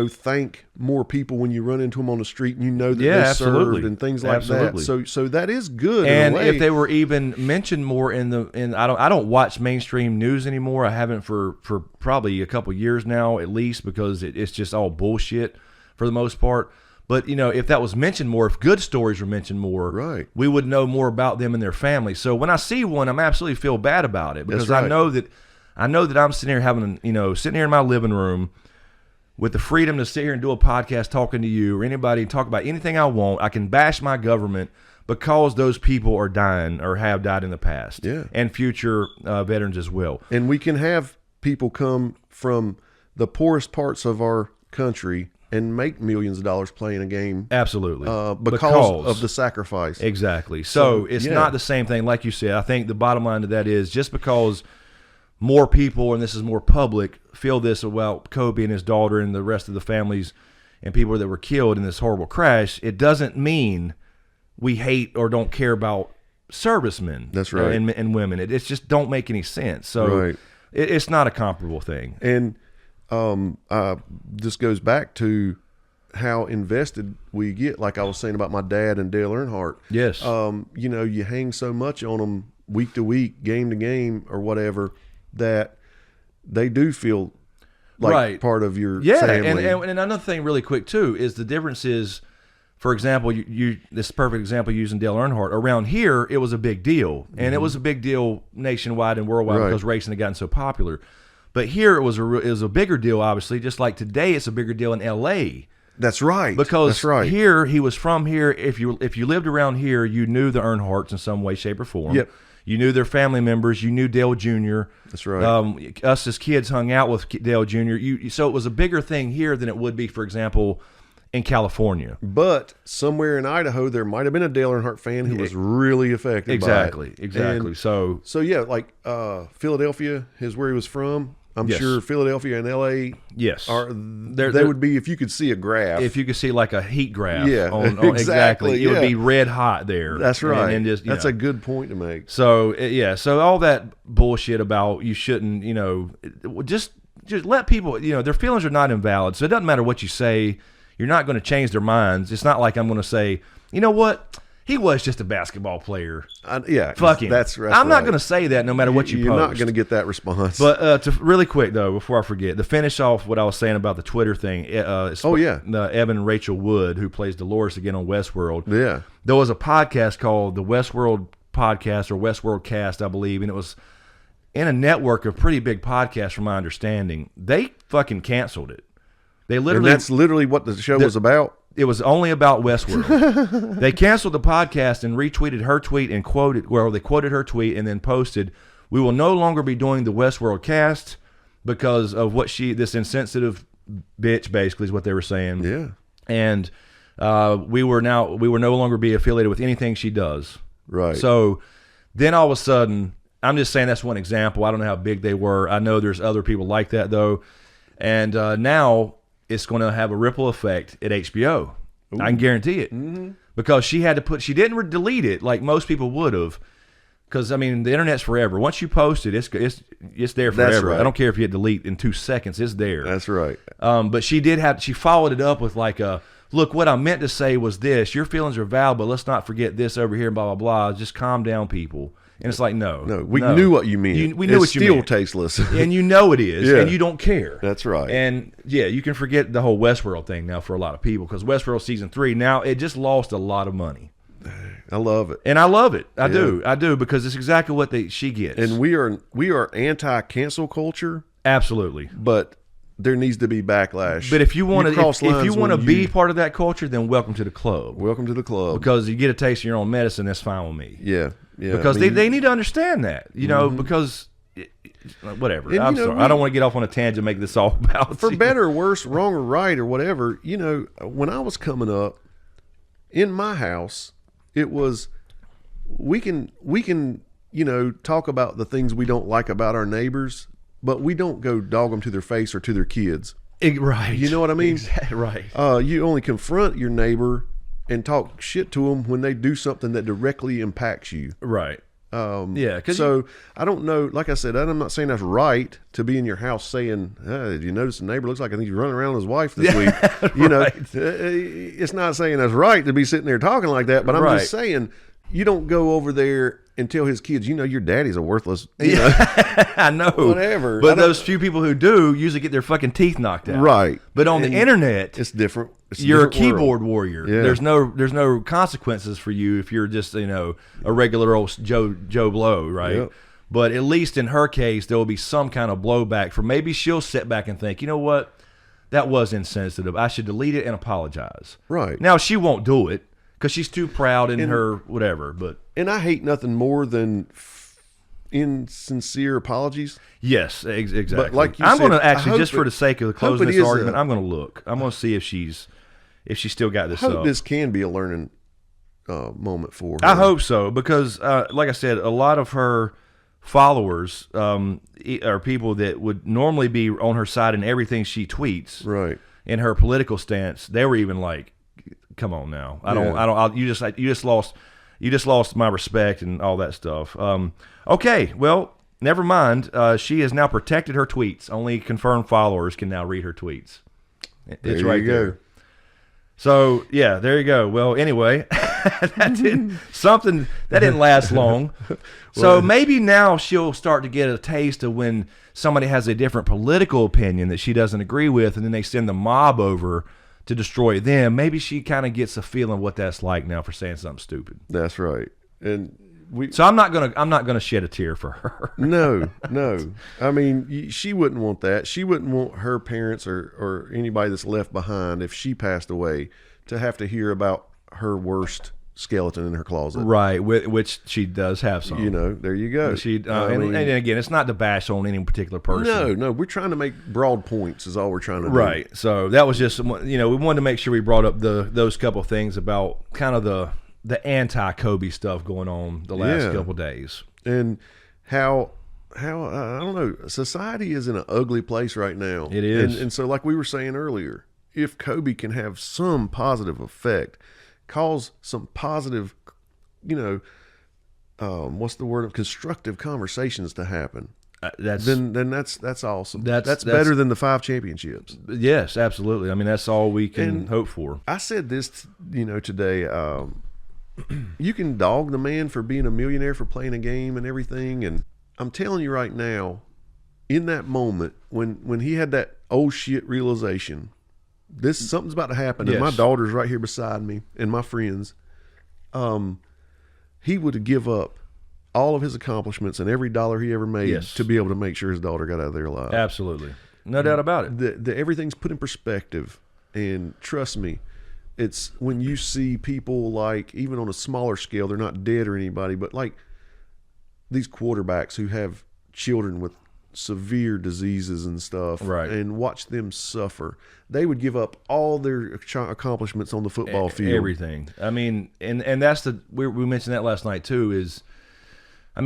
[SPEAKER 4] thank more people when you run into them on the street and that
[SPEAKER 3] Yeah,
[SPEAKER 4] they
[SPEAKER 3] absolutely.
[SPEAKER 4] served and things like
[SPEAKER 3] Absolutely.
[SPEAKER 4] that. So that is good.
[SPEAKER 3] And
[SPEAKER 4] in a way.
[SPEAKER 3] if they were even mentioned more I don't watch mainstream news anymore. I haven't for probably a couple years now at least, because it's just all bullshit for the most part. But if that was mentioned more, if good stories were mentioned more,
[SPEAKER 4] right,
[SPEAKER 3] we would know more about them and their family. So when I see one, I'm absolutely feel bad about it, because
[SPEAKER 4] That's right.
[SPEAKER 3] I know that I'm sitting here sitting here in my living room with the freedom to sit here and do a podcast talking to you or anybody, talk about anything I want. I can bash my government because those people are dying or have died in the past, and future veterans as well.
[SPEAKER 4] And we can have people come from the poorest parts of our country and make millions of dollars playing a game.
[SPEAKER 3] Absolutely.
[SPEAKER 4] Because of the sacrifice.
[SPEAKER 3] Exactly. So it's not the same thing. Like you said, I think the bottom line to that is, just because more people, and this is more public, feel this about Kobe and his daughter and the rest of the families and people that were killed in this horrible crash, it doesn't mean we hate or don't care about servicemen.
[SPEAKER 4] That's right.
[SPEAKER 3] And women. It's just don't make any sense. So it's not a comparable thing.
[SPEAKER 4] And this goes back to how invested we get. Like I was saying about my dad and Dale Earnhardt.
[SPEAKER 3] Yes.
[SPEAKER 4] You hang so much on them week to week, game to game, or whatever, that they do feel like part of your family.
[SPEAKER 3] And another thing really quick too is the difference is, for example, this perfect example using Dale Earnhardt. Around here, it was a big deal, and it was a big deal nationwide and worldwide because racing had gotten so popular. But here it was a bigger deal, obviously. Just like today, it's a bigger deal in L.A.
[SPEAKER 4] That's right.
[SPEAKER 3] Because here, he was from here. If you lived around here, you knew the Earnhardts in some way, shape, or form.
[SPEAKER 4] Yep.
[SPEAKER 3] You knew their family members. You knew Dale Jr.
[SPEAKER 4] That's right.
[SPEAKER 3] Us as kids hung out with Dale Jr. So it was a bigger thing here than it would be, for example, in California.
[SPEAKER 4] But somewhere in Idaho, there might have been a Dale Earnhardt fan who was really affected by it.
[SPEAKER 3] Exactly.
[SPEAKER 4] And
[SPEAKER 3] so
[SPEAKER 4] yeah, like Philadelphia is where he was from. I'm sure Philadelphia and L.A. They would be, if you could see a graph.
[SPEAKER 3] If you could see like a heat graph.
[SPEAKER 4] Exactly.
[SPEAKER 3] It would be red hot there.
[SPEAKER 4] That's right.
[SPEAKER 3] And just,
[SPEAKER 4] that's a good point to make.
[SPEAKER 3] So, so all that bullshit about you shouldn't, just let people, their feelings are not invalid. So it doesn't matter what you say. You're not going to change their minds. It's not like I'm going to say, you know what? He was just a basketball player.
[SPEAKER 4] Fuck him. That's right.
[SPEAKER 3] I'm not going to say that no matter what you post.
[SPEAKER 4] You're not going to get that response.
[SPEAKER 3] But to really quick, though, before I forget, to finish off what I was saying about the Twitter thing, the Evan and Rachel Wood, who plays Dolores again on Westworld.
[SPEAKER 4] Yeah.
[SPEAKER 3] There was a podcast called the Westworld Podcast or Westworld Cast, I believe, and it was in a network of pretty big podcasts from my understanding. They fucking canceled it. They literally.
[SPEAKER 4] And that's literally what the show was about?
[SPEAKER 3] It was only about Westworld. They canceled the podcast and retweeted her tweet and they quoted her tweet and then posted, "We will no longer be doing the Westworld cast because of what this insensitive bitch," basically is what they were saying.
[SPEAKER 4] Yeah.
[SPEAKER 3] And we were no longer be affiliated with anything she does.
[SPEAKER 4] Right.
[SPEAKER 3] So then all of a sudden, I'm just saying that's one example. I don't know how big they were. I know there's other people like that though. And now it's going to have a ripple effect at HBO. Ooh. I can guarantee it. Mm-hmm. Because she didn't delete it like most people would have. Because, I mean, the internet's forever. Once you post it, it's there forever.
[SPEAKER 4] That's right.
[SPEAKER 3] I don't care if you hit delete in 2 seconds. It's there.
[SPEAKER 4] That's right.
[SPEAKER 3] But she followed it up with like look, what I meant to say was this. Your feelings are valid, but let's not forget this over here, blah, blah, blah. Just calm down, people. And it's like, no.
[SPEAKER 4] We knew what you meant.
[SPEAKER 3] We knew what you meant.
[SPEAKER 4] It's still tasteless.
[SPEAKER 3] And you know it is, and you don't care.
[SPEAKER 4] That's right.
[SPEAKER 3] And, you can forget the whole Westworld thing now for a lot of people, because Westworld Season 3, now it just lost a lot of money.
[SPEAKER 4] I love it.
[SPEAKER 3] And I love it. I do, because it's exactly what she gets.
[SPEAKER 4] And we are anti-cancel culture.
[SPEAKER 3] Absolutely.
[SPEAKER 4] But there needs to be backlash.
[SPEAKER 3] But if you want to be part of that culture, then welcome to the club.
[SPEAKER 4] Welcome to the club.
[SPEAKER 3] Because you get a taste of your own medicine, that's fine with me.
[SPEAKER 4] Yeah. Yeah.
[SPEAKER 3] Because they need to understand that, because whatever.
[SPEAKER 4] And,
[SPEAKER 3] I'm sorry. I don't want to get off on a tangent and make this all about
[SPEAKER 4] for better or worse, wrong or right or whatever. When I was coming up in my house, it was we can talk about the things we don't like about our neighbors, but we don't go dog them to their face or to their kids.
[SPEAKER 3] Right.
[SPEAKER 4] You know what I mean?
[SPEAKER 3] Exactly. Right.
[SPEAKER 4] You only confront your neighbor and talk shit to them when they do something that directly impacts you.
[SPEAKER 3] Right. Yeah, 'cause
[SPEAKER 4] so I don't know. Like I said, I'm not saying that's right to be in your house saying, "Did you notice the neighbor looks like I think he's running around with his wife this week?" You know, it's not saying that's right to be sitting there talking like that. But I'm just saying, you don't go over there and tell his kids, you know, your daddy's a worthless. You know,
[SPEAKER 3] I know,
[SPEAKER 4] whatever.
[SPEAKER 3] But those few people who do usually get their fucking teeth knocked out,
[SPEAKER 4] right?
[SPEAKER 3] But on the internet,
[SPEAKER 4] it's different.
[SPEAKER 3] You're a keyboard warrior.
[SPEAKER 4] Yeah.
[SPEAKER 3] There's no consequences for you if you're just, you know, a regular old Joe Blow, right?
[SPEAKER 4] Yep.
[SPEAKER 3] But at least in her case, there will be some kind of blowback for maybe she'll sit back and think, you know what, that was insensitive. I should delete it and apologize.
[SPEAKER 4] Right.
[SPEAKER 3] Now she won't do it because she's too proud in her whatever. But
[SPEAKER 4] I hate nothing more than insincere apologies.
[SPEAKER 3] yes, exactly.
[SPEAKER 4] But like you
[SPEAKER 3] I'm
[SPEAKER 4] said,
[SPEAKER 3] going to actually,
[SPEAKER 4] I
[SPEAKER 3] just
[SPEAKER 4] hope
[SPEAKER 3] for the sake of closing
[SPEAKER 4] it
[SPEAKER 3] this
[SPEAKER 4] is
[SPEAKER 3] argument, I'm going to look. I'm going to see if she's still got this
[SPEAKER 4] I hope
[SPEAKER 3] up.
[SPEAKER 4] this can be a learning moment for her.
[SPEAKER 3] I hope so because, like I said, a lot of her followers are people that would normally be on her side in everything she tweets.
[SPEAKER 4] Right.
[SPEAKER 3] In her political stance, they were even like, "Come on now, you just lost my respect and all that stuff." Okay, well, never mind. She has now protected her tweets. Only confirmed followers can now read her tweets. It's
[SPEAKER 4] There
[SPEAKER 3] right
[SPEAKER 4] you go.
[SPEAKER 3] there. So yeah, there you go. Well, anyway, that didn't last long. So maybe now she'll start to get a taste of when somebody has a different political opinion that she doesn't agree with, and then they send the mob over to destroy them. Maybe she kind of gets a feeling of what that's like now for saying something stupid.
[SPEAKER 4] That's right. And
[SPEAKER 3] So I'm not gonna shed a tear for her.
[SPEAKER 4] No. I mean, she wouldn't want that. She wouldn't want her parents or anybody that's left behind if she passed away to have to hear about her worst skeleton in her closet.
[SPEAKER 3] Right, which she does have some.
[SPEAKER 4] You know, there you go.
[SPEAKER 3] And again, it's not to bash on any particular person.
[SPEAKER 4] No, we're trying to make broad points is all we're trying to do.
[SPEAKER 3] Right. So that was just, we wanted to make sure we brought up those couple of things about kind of the anti-Kobe stuff going on the last couple of days.
[SPEAKER 4] And how I don't know, society is in an ugly place right now.
[SPEAKER 3] It is.
[SPEAKER 4] And so like we were saying earlier, if Kobe can have some positive effect, cause some positive, what's the word, of constructive conversations to happen, then that's awesome. That's better than the 5 championships.
[SPEAKER 3] Yes, absolutely. I mean, that's all we can hope for.
[SPEAKER 4] I said this, today. You can dog the man for being a millionaire for playing a game and everything, and I'm telling you right now, in that moment when he had that oh shit realization, something's about to happen, and my daughter's right here beside me and my friends, he would give up all of his accomplishments and every dollar he ever made to be able to make sure his daughter got out of there alive.
[SPEAKER 3] Absolutely, no doubt about it.
[SPEAKER 4] Everything's put in perspective, and trust me, it's when you see people, like, even on a smaller scale, they're not dead or anybody, but like these quarterbacks who have children with severe diseases and stuff,
[SPEAKER 3] right,
[SPEAKER 4] and watch them suffer. They would give up all their accomplishments on the football field.
[SPEAKER 3] Everything. I mean, and that's we mentioned that last night too,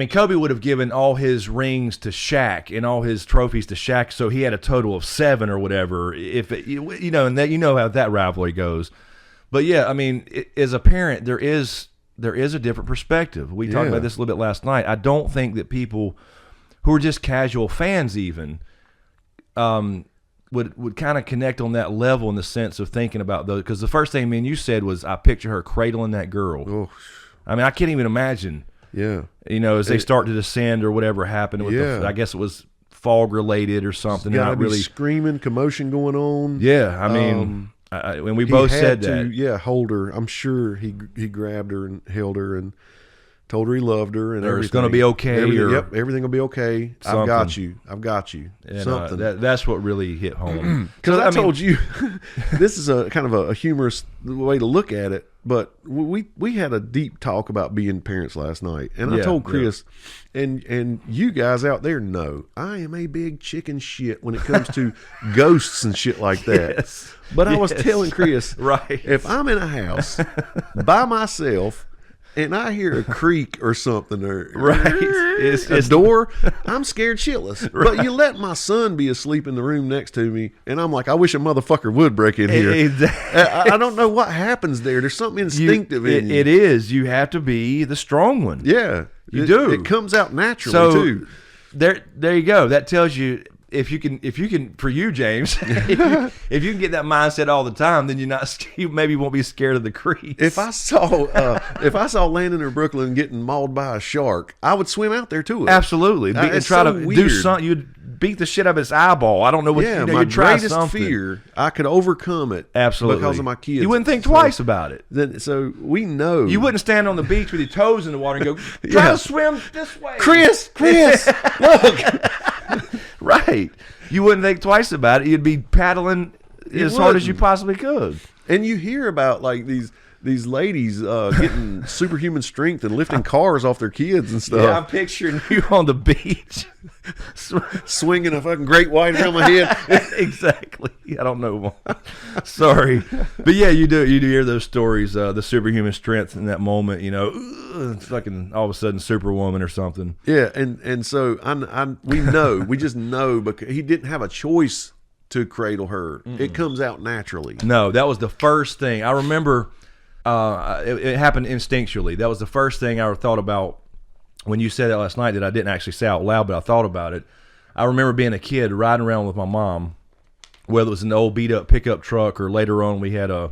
[SPEAKER 3] Kobe would have given all his rings to Shaq and all his trophies to Shaq, so he had a total of 7 or whatever. And that how that rivalry goes. But yeah, I mean, as a parent, there is a different perspective. We talked about this a little bit last night. I don't think that people who are just casual fans even would kind of connect on that level in the sense of thinking about those. Because the first thing, man, you said was, I picture her cradling that girl.
[SPEAKER 4] Oh.
[SPEAKER 3] I mean, I can't even imagine.
[SPEAKER 4] Yeah.
[SPEAKER 3] As they start to descend or whatever happened with I guess it was fog related or something.
[SPEAKER 4] Got to
[SPEAKER 3] not
[SPEAKER 4] be
[SPEAKER 3] really
[SPEAKER 4] screaming, commotion going on.
[SPEAKER 3] Yeah, I mean, when we both said that.
[SPEAKER 4] Yeah, hold her. I'm sure he grabbed her and held her and told her he loved her and everything.
[SPEAKER 3] It's going to be okay.
[SPEAKER 4] Everything will be okay.
[SPEAKER 3] Something.
[SPEAKER 4] I've got you.
[SPEAKER 3] And,
[SPEAKER 4] something.
[SPEAKER 3] That's what really hit home.
[SPEAKER 4] Because I told you, this is a kind of a humorous way to look at it, but we had a deep talk about being parents last night, and I told Chris, and you guys out there know, I am a big chicken shit when it comes to ghosts and shit like that.
[SPEAKER 3] Yes.
[SPEAKER 4] But I was telling Chris,
[SPEAKER 3] right,
[SPEAKER 4] if I'm in a house by myself and I hear a creak or something, or it's a door, I'm scared shitless. Right. But you let my son be asleep in the room next to me, and I'm like, I wish a motherfucker would break in here. I don't know what happens there. There's something instinctive in you.
[SPEAKER 3] It is. You have to be the strong one.
[SPEAKER 4] Yeah.
[SPEAKER 3] You do.
[SPEAKER 4] It comes out naturally
[SPEAKER 3] So
[SPEAKER 4] too.
[SPEAKER 3] there you go. That tells you if you can for you, James, if you can get that mindset all the time, then you maybe won't be scared of the creeks.
[SPEAKER 4] If I saw Landon or Brooklyn getting mauled by a shark, I would swim out there to it.
[SPEAKER 3] Absolutely, and
[SPEAKER 4] It's
[SPEAKER 3] try
[SPEAKER 4] so
[SPEAKER 3] to do
[SPEAKER 4] weird.
[SPEAKER 3] something. You'd beat the shit out of its eyeball. I don't know what.
[SPEAKER 4] Yeah,
[SPEAKER 3] you
[SPEAKER 4] my
[SPEAKER 3] try
[SPEAKER 4] greatest
[SPEAKER 3] something.
[SPEAKER 4] fear, I could overcome it.
[SPEAKER 3] Absolutely,
[SPEAKER 4] because of my kids.
[SPEAKER 3] You wouldn't think twice about it.
[SPEAKER 4] So we know
[SPEAKER 3] You wouldn't stand on the beach with your toes in the water and go, try
[SPEAKER 4] Yeah.
[SPEAKER 3] to swim this way.
[SPEAKER 4] Chris, look.
[SPEAKER 3] Right. You wouldn't think twice about it. You'd be paddling as hard as you possibly could.
[SPEAKER 4] And you hear about like these ladies getting superhuman strength and lifting cars off their kids and stuff.
[SPEAKER 3] Yeah, I'm picturing you on the beach.
[SPEAKER 4] Swinging a fucking great white around my head.
[SPEAKER 3] Exactly. I don't know why. Sorry. But yeah, you do hear those stories, the superhuman strength in that moment, it's fucking all of a sudden Superwoman or something.
[SPEAKER 4] Yeah, and so we just know because he didn't have a choice to cradle her. It comes out naturally.
[SPEAKER 3] No, that was the first thing. I remember it happened instinctually. That was the first thing I thought about when you said that last night that I didn't actually say out loud, but I thought about it. I remember being a kid riding around with my mom, whether it was an old beat-up pickup truck or later on we had a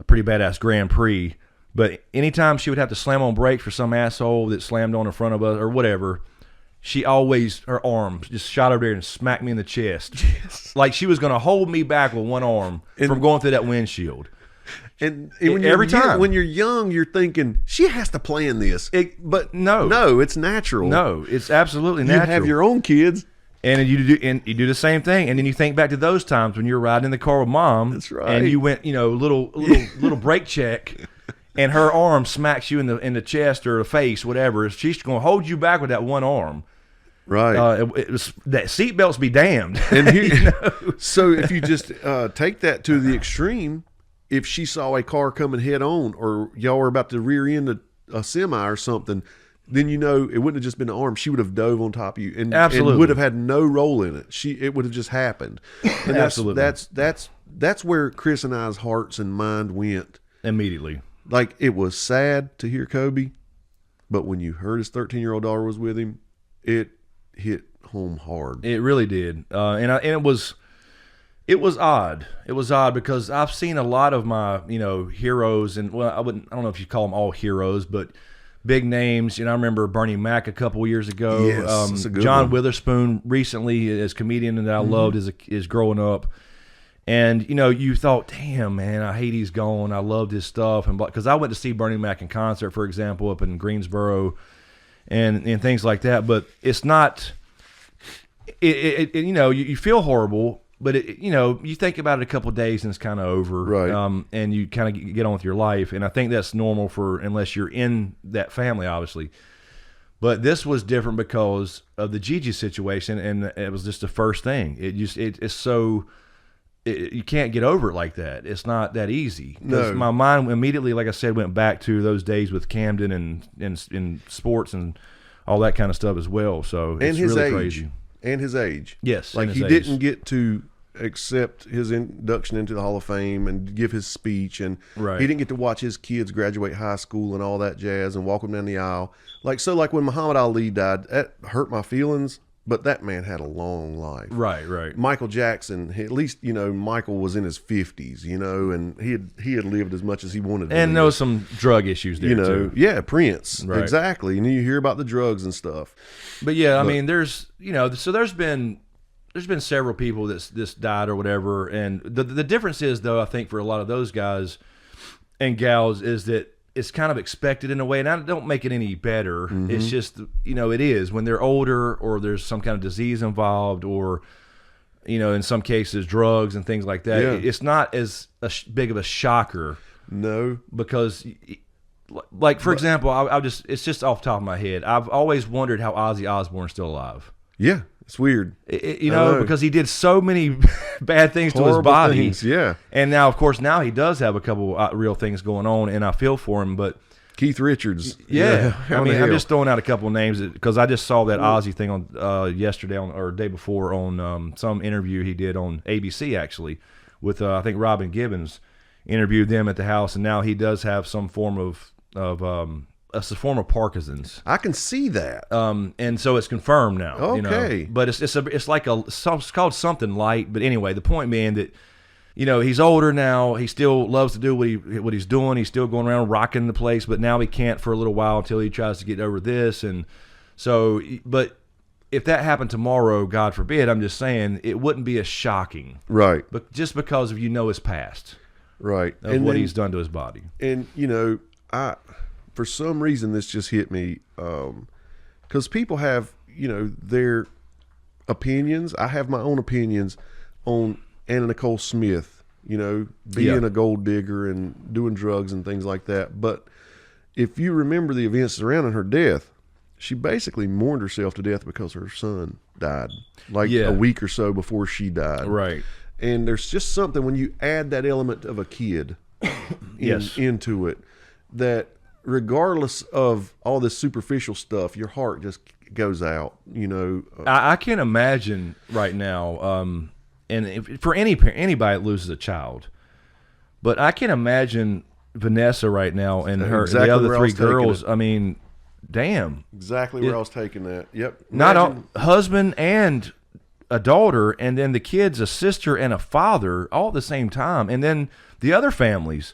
[SPEAKER 3] pretty badass Grand Prix. But anytime she would have to slam on brakes for some asshole that slammed on in front of us or whatever, she always, her arm just shot over there and smacked me in the chest. Yes. Like she was going to hold me back with one arm from going through that windshield.
[SPEAKER 4] And
[SPEAKER 3] Every time.
[SPEAKER 4] when you're young, you're thinking, she has to plan this. But
[SPEAKER 3] No,
[SPEAKER 4] it's natural.
[SPEAKER 3] No, it's absolutely
[SPEAKER 4] You
[SPEAKER 3] natural.
[SPEAKER 4] have your own kids.
[SPEAKER 3] And you do the same thing, and then you think back to those times when you're riding in the car with mom.
[SPEAKER 4] That's right.
[SPEAKER 3] And you went, little brake check, and her arm smacks you in the chest or the face, whatever. She's going to hold you back with that one arm.
[SPEAKER 4] Right.
[SPEAKER 3] It was that seatbelts be damned.
[SPEAKER 4] And so if you just take that to the extreme, if she saw a car coming head on, or y'all were about to rear end a semi or something, then it wouldn't have just been the arm. She would have dove on top of you and would have had no role in it. It would have just happened. And
[SPEAKER 3] Absolutely.
[SPEAKER 4] That's where Chris and I's hearts and mind went
[SPEAKER 3] Immediately.
[SPEAKER 4] Like, it was sad to hear Kobe, but when you heard his 13-year-old daughter was with him, it hit home hard.
[SPEAKER 3] It really did, and it was odd. It was odd because I've seen a lot of my heroes, and I don't know if you call them all heroes, but big names. I remember Bernie Mac a couple years ago.
[SPEAKER 4] Yes, that's a good
[SPEAKER 3] John
[SPEAKER 4] one.
[SPEAKER 3] Witherspoon recently, as a comedian that I loved as growing up. And you thought, damn man, I hate he's gone. I loved his stuff, and because I went to see Bernie Mac in concert, for example, up in Greensboro, and things like that. But it's not. You feel horrible, but you think about it a couple of days and it's kind of over,
[SPEAKER 4] Right.
[SPEAKER 3] And you kind of get on with your life, and I think that's normal unless you're in that family, obviously. But this was different because of the Gigi situation, and it was just the first thing. It's so. You can't get over it like that. It's not that easy.
[SPEAKER 4] No.
[SPEAKER 3] My mind immediately, like I said, went back to those days with Camden and sports and all that kind of stuff as well. So it's really crazy.
[SPEAKER 4] And his age.
[SPEAKER 3] Yes,
[SPEAKER 4] Like,
[SPEAKER 3] and
[SPEAKER 4] he
[SPEAKER 3] his age.
[SPEAKER 4] didn't get to accept his induction into the Hall of Fame and give his speech, and
[SPEAKER 3] Right.
[SPEAKER 4] he didn't get to watch his kids graduate high school and all that jazz and walk them down the aisle. Like when Muhammad Ali died, that hurt my feelings, but that man had a long life.
[SPEAKER 3] Right.
[SPEAKER 4] Michael Jackson, at least Michael was in his 50s, and he had lived as much as he wanted to.
[SPEAKER 3] And
[SPEAKER 4] live.
[SPEAKER 3] there was some drug issues there too.
[SPEAKER 4] Yeah, Prince,
[SPEAKER 3] Right.
[SPEAKER 4] exactly. And you hear about the drugs and stuff.
[SPEAKER 3] But yeah, I mean, there's so there's been several people that's died or whatever, and the difference is, though, I think for a lot of those guys and gals is that it's kind of expected in a way, and I don't make it any better. It's just it is when they're older, or there's some kind of disease involved, or in some cases drugs and things like that.
[SPEAKER 4] Yeah.
[SPEAKER 3] It's not as big of a shocker.
[SPEAKER 4] No.
[SPEAKER 3] Because, like, for example, it's just off the top of my head. I've always wondered how Ozzy Osbourne's still alive.
[SPEAKER 4] Yeah, it's weird.
[SPEAKER 3] Because he did so many bad things to his
[SPEAKER 4] Horrible
[SPEAKER 3] body.
[SPEAKER 4] things, yeah.
[SPEAKER 3] And now, of course, he does have a couple real things going on, and I feel for him. But
[SPEAKER 4] Keith Richards.
[SPEAKER 3] yeah,
[SPEAKER 4] how
[SPEAKER 3] I
[SPEAKER 4] in the
[SPEAKER 3] mean, I'm
[SPEAKER 4] hell?
[SPEAKER 3] just throwing out a couple of names because I just saw that Ozzy thing on yesterday or day before on some interview he did on ABC, actually, with I think Robin Gibbons interviewed them at the house, and now he does have some form of a form of Parkinson's.
[SPEAKER 4] I can see that.
[SPEAKER 3] And so it's confirmed now.
[SPEAKER 4] Okay.
[SPEAKER 3] You know? But it's like it's called something light. But anyway, the point being that, you know, he's older now. He still loves to do what he's doing. He's still going around rocking the place, but now he can't for a little while until he tries to get over this. And so, but if that happened tomorrow, God forbid, I'm just saying it wouldn't be as shocking.
[SPEAKER 4] Right.
[SPEAKER 3] But just because of his past.
[SPEAKER 4] Right.
[SPEAKER 3] Of what he's done to his body.
[SPEAKER 4] And, you know, for some reason, this just hit me, because people have, you know, their opinions. I have my own opinions on Anna Nicole Smith, you know, being a gold digger and doing drugs and things like that. But if you remember the events surrounding her death, she basically mourned herself to death because her son died, like a week or so before she died.
[SPEAKER 3] Right.
[SPEAKER 4] And there's just something when you add that element of a kid into it, that regardless of all this superficial stuff, your heart just goes out, you know.
[SPEAKER 3] I can't imagine right now, and for anybody that loses a child, but I can't imagine Vanessa right now and the other three girls. I mean, damn.
[SPEAKER 4] Exactly where I was taking that. Yep.
[SPEAKER 3] Not a husband and a daughter, and then the kids, a sister and a father, all at the same time, and then the other families,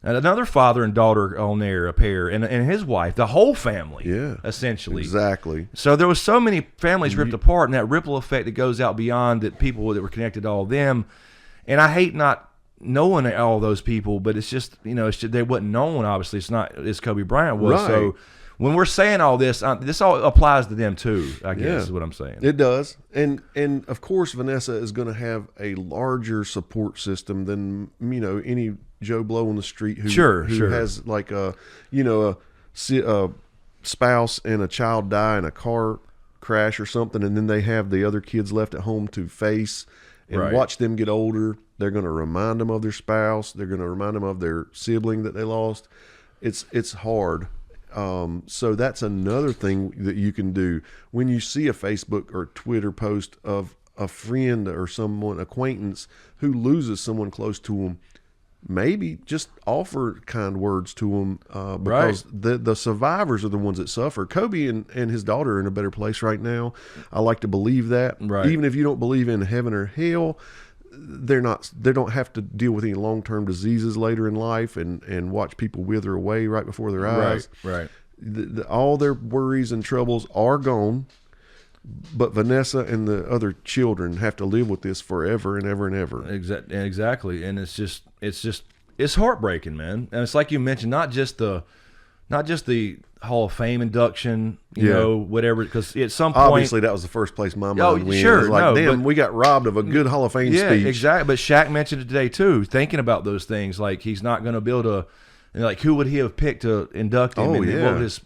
[SPEAKER 3] another father and daughter on there, a pair, and his wife, the whole family, essentially.
[SPEAKER 4] Exactly.
[SPEAKER 3] So there was so many families ripped apart, and that ripple effect that goes out beyond that people that were connected to all of them. And I hate not knowing all those people, but it's just, you know, they wasn't known. Obviously, it's not as Kobe Bryant was.
[SPEAKER 4] Right.
[SPEAKER 3] So when we're saying all this, this all applies to them too, I guess is what I'm saying.
[SPEAKER 4] It does. And of course, Vanessa is going to have a larger support system than, you know, any Joe Blow on the street who has like a, you know, a spouse and a child die in a car crash or something, and then they have the other kids left at home to face and watch them get older. They're going to remind them of their spouse. They're going to remind them of their sibling that they lost. It's hard. So that's another thing that you can do when you see a Facebook or Twitter post of a friend or someone, acquaintance who loses someone close to them. Maybe just offer kind words to them, because the survivors are the ones that suffer. Kobe and his daughter are in a better place right now. I like to believe that. Right. Even if you don't believe in heaven or hell, they don't have to deal with any long-term diseases later in life and watch people wither away right before their eyes.
[SPEAKER 3] Right.
[SPEAKER 4] All their worries and troubles are gone, but Vanessa and the other children have to live with this forever and ever and ever.
[SPEAKER 3] Exactly. And it's heartbreaking, man. And it's like you mentioned, not just the Hall of Fame induction, you know, whatever, because at some point,
[SPEAKER 4] obviously that was the first place my mind went. Sure, like, damn, we got robbed of a good Hall of Fame speech.
[SPEAKER 3] Yeah, exactly. But Shaq mentioned it today too, thinking about those things, like he's not going to be able to, like, who would he have picked to induct him? What would his,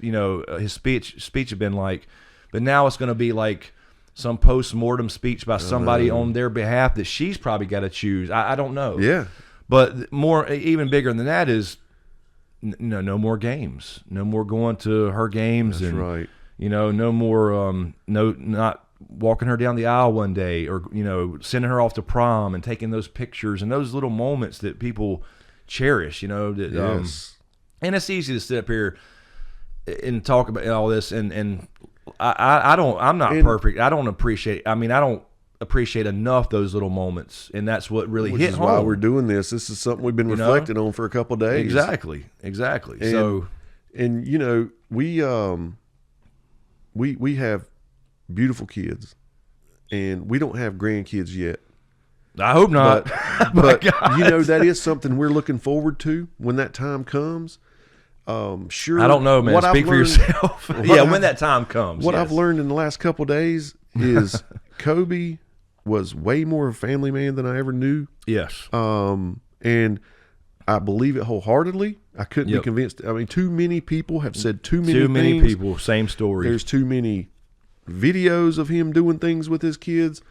[SPEAKER 3] his speech have been like? But now it's going to be like some post-mortem speech by somebody on their behalf that she's probably got to choose. I don't know.
[SPEAKER 4] Yeah.
[SPEAKER 3] But even bigger than that is, no more games, no more going to her games.
[SPEAKER 4] That's
[SPEAKER 3] and,
[SPEAKER 4] right.
[SPEAKER 3] No more, not walking her down the aisle one day, or, sending her off to prom and taking those pictures and those little moments that people cherish, that,
[SPEAKER 4] yes.
[SPEAKER 3] And it's easy to sit up here and talk about all this. And I'm not perfect. I don't appreciate enough those little moments, and that's what really hit home.
[SPEAKER 4] Why we're doing this. This is something we've been reflecting on for a couple of days.
[SPEAKER 3] Exactly.
[SPEAKER 4] And we have beautiful kids, and we don't have grandkids yet.
[SPEAKER 3] I hope not.
[SPEAKER 4] But that is something we're looking forward to when that time comes. Sure.
[SPEAKER 3] I don't know, man. Speak for yourself. When that time comes.
[SPEAKER 4] What I've learned in the last couple of days is Kobe was way more of a family man than I ever knew.
[SPEAKER 3] Yes.
[SPEAKER 4] And I believe it wholeheartedly. I couldn't be convinced. I mean, too many people have said too many
[SPEAKER 3] people, same story.
[SPEAKER 4] There's too many videos of him doing things with his kids.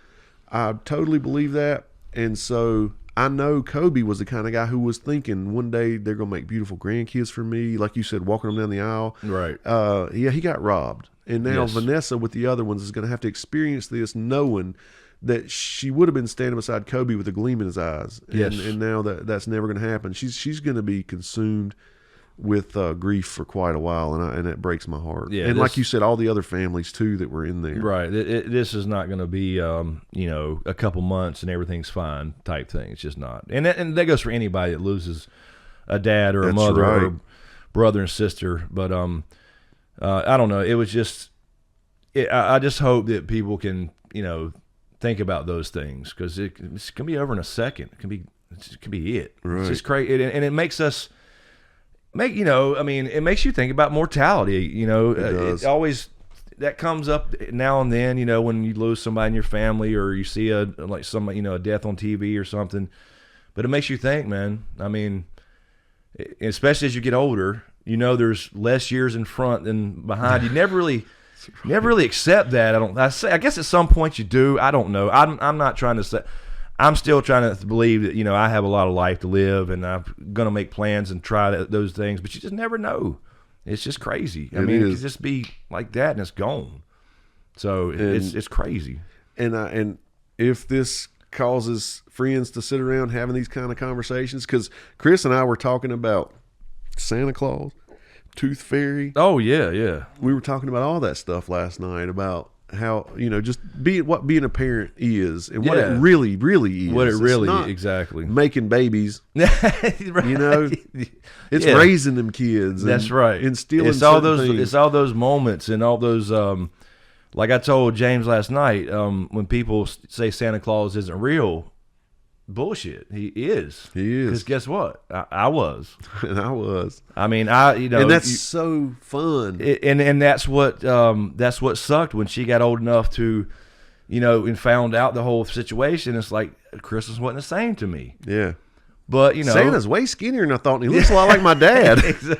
[SPEAKER 4] I totally believe that. And so I know Kobe was the kind of guy who was thinking one day they're going to make beautiful grandkids for me. Like you said, walking them down the aisle.
[SPEAKER 3] Right.
[SPEAKER 4] He got robbed. And now Vanessa with the other ones is going to have to experience this, knowing that she would have been standing beside Kobe with a gleam in his eyes. And now that's never going to happen. She's going to be consumed with grief for quite a while, and that breaks my heart.
[SPEAKER 3] Yeah,
[SPEAKER 4] and like you said, all the other families too that were in there.
[SPEAKER 3] Right. This is not going to be, a couple months and everything's fine type thing. It's just not. And that goes for anybody that loses a dad or a
[SPEAKER 4] That's
[SPEAKER 3] mother
[SPEAKER 4] right.
[SPEAKER 3] or brother and sister. But I don't know. It was just. I just hope that people can, think about those things, because it's going to be over in a second. It can be it.
[SPEAKER 4] Right.
[SPEAKER 3] It's just crazy, and it makes us. It makes you think about mortality.
[SPEAKER 4] It does.
[SPEAKER 3] It always that comes up now and then. When you lose somebody in your family, or you see a death on TV or something. But it makes you think, man. I mean, especially as you get older, there's less years in front than behind. You never really accept that. I guess at some point you do. I don't know. I'm not trying to say. I'm still trying to believe that, I have a lot of life to live, and I'm going to make plans and try those things, but you just never know. It's just crazy. It could just be like that and it's gone. So it's crazy.
[SPEAKER 4] And if this causes friends to sit around having these kind of conversations, because Chris and I were talking about Santa Claus, Tooth Fairy.
[SPEAKER 3] Oh, yeah.
[SPEAKER 4] We were talking about all that stuff last night, about how, just what being a parent is, and what it really is.
[SPEAKER 3] What it
[SPEAKER 4] It's
[SPEAKER 3] really
[SPEAKER 4] not
[SPEAKER 3] exactly.
[SPEAKER 4] making babies.
[SPEAKER 3] Right.
[SPEAKER 4] It's raising them kids.
[SPEAKER 3] That's right.
[SPEAKER 4] Instilling
[SPEAKER 3] it's all
[SPEAKER 4] certain
[SPEAKER 3] those
[SPEAKER 4] things.
[SPEAKER 3] It's all those moments and all those like I told James last night, when people say Santa Claus isn't real, bullshit. He is. Because guess what? I was.
[SPEAKER 4] And I was.
[SPEAKER 3] I mean,
[SPEAKER 4] and that's so fun.
[SPEAKER 3] And that's what sucked when she got old enough to, and found out the whole situation. It's like Christmas wasn't the same to me.
[SPEAKER 4] Yeah.
[SPEAKER 3] But
[SPEAKER 4] Santa's way skinnier than I thought. And he looks a lot like my dad.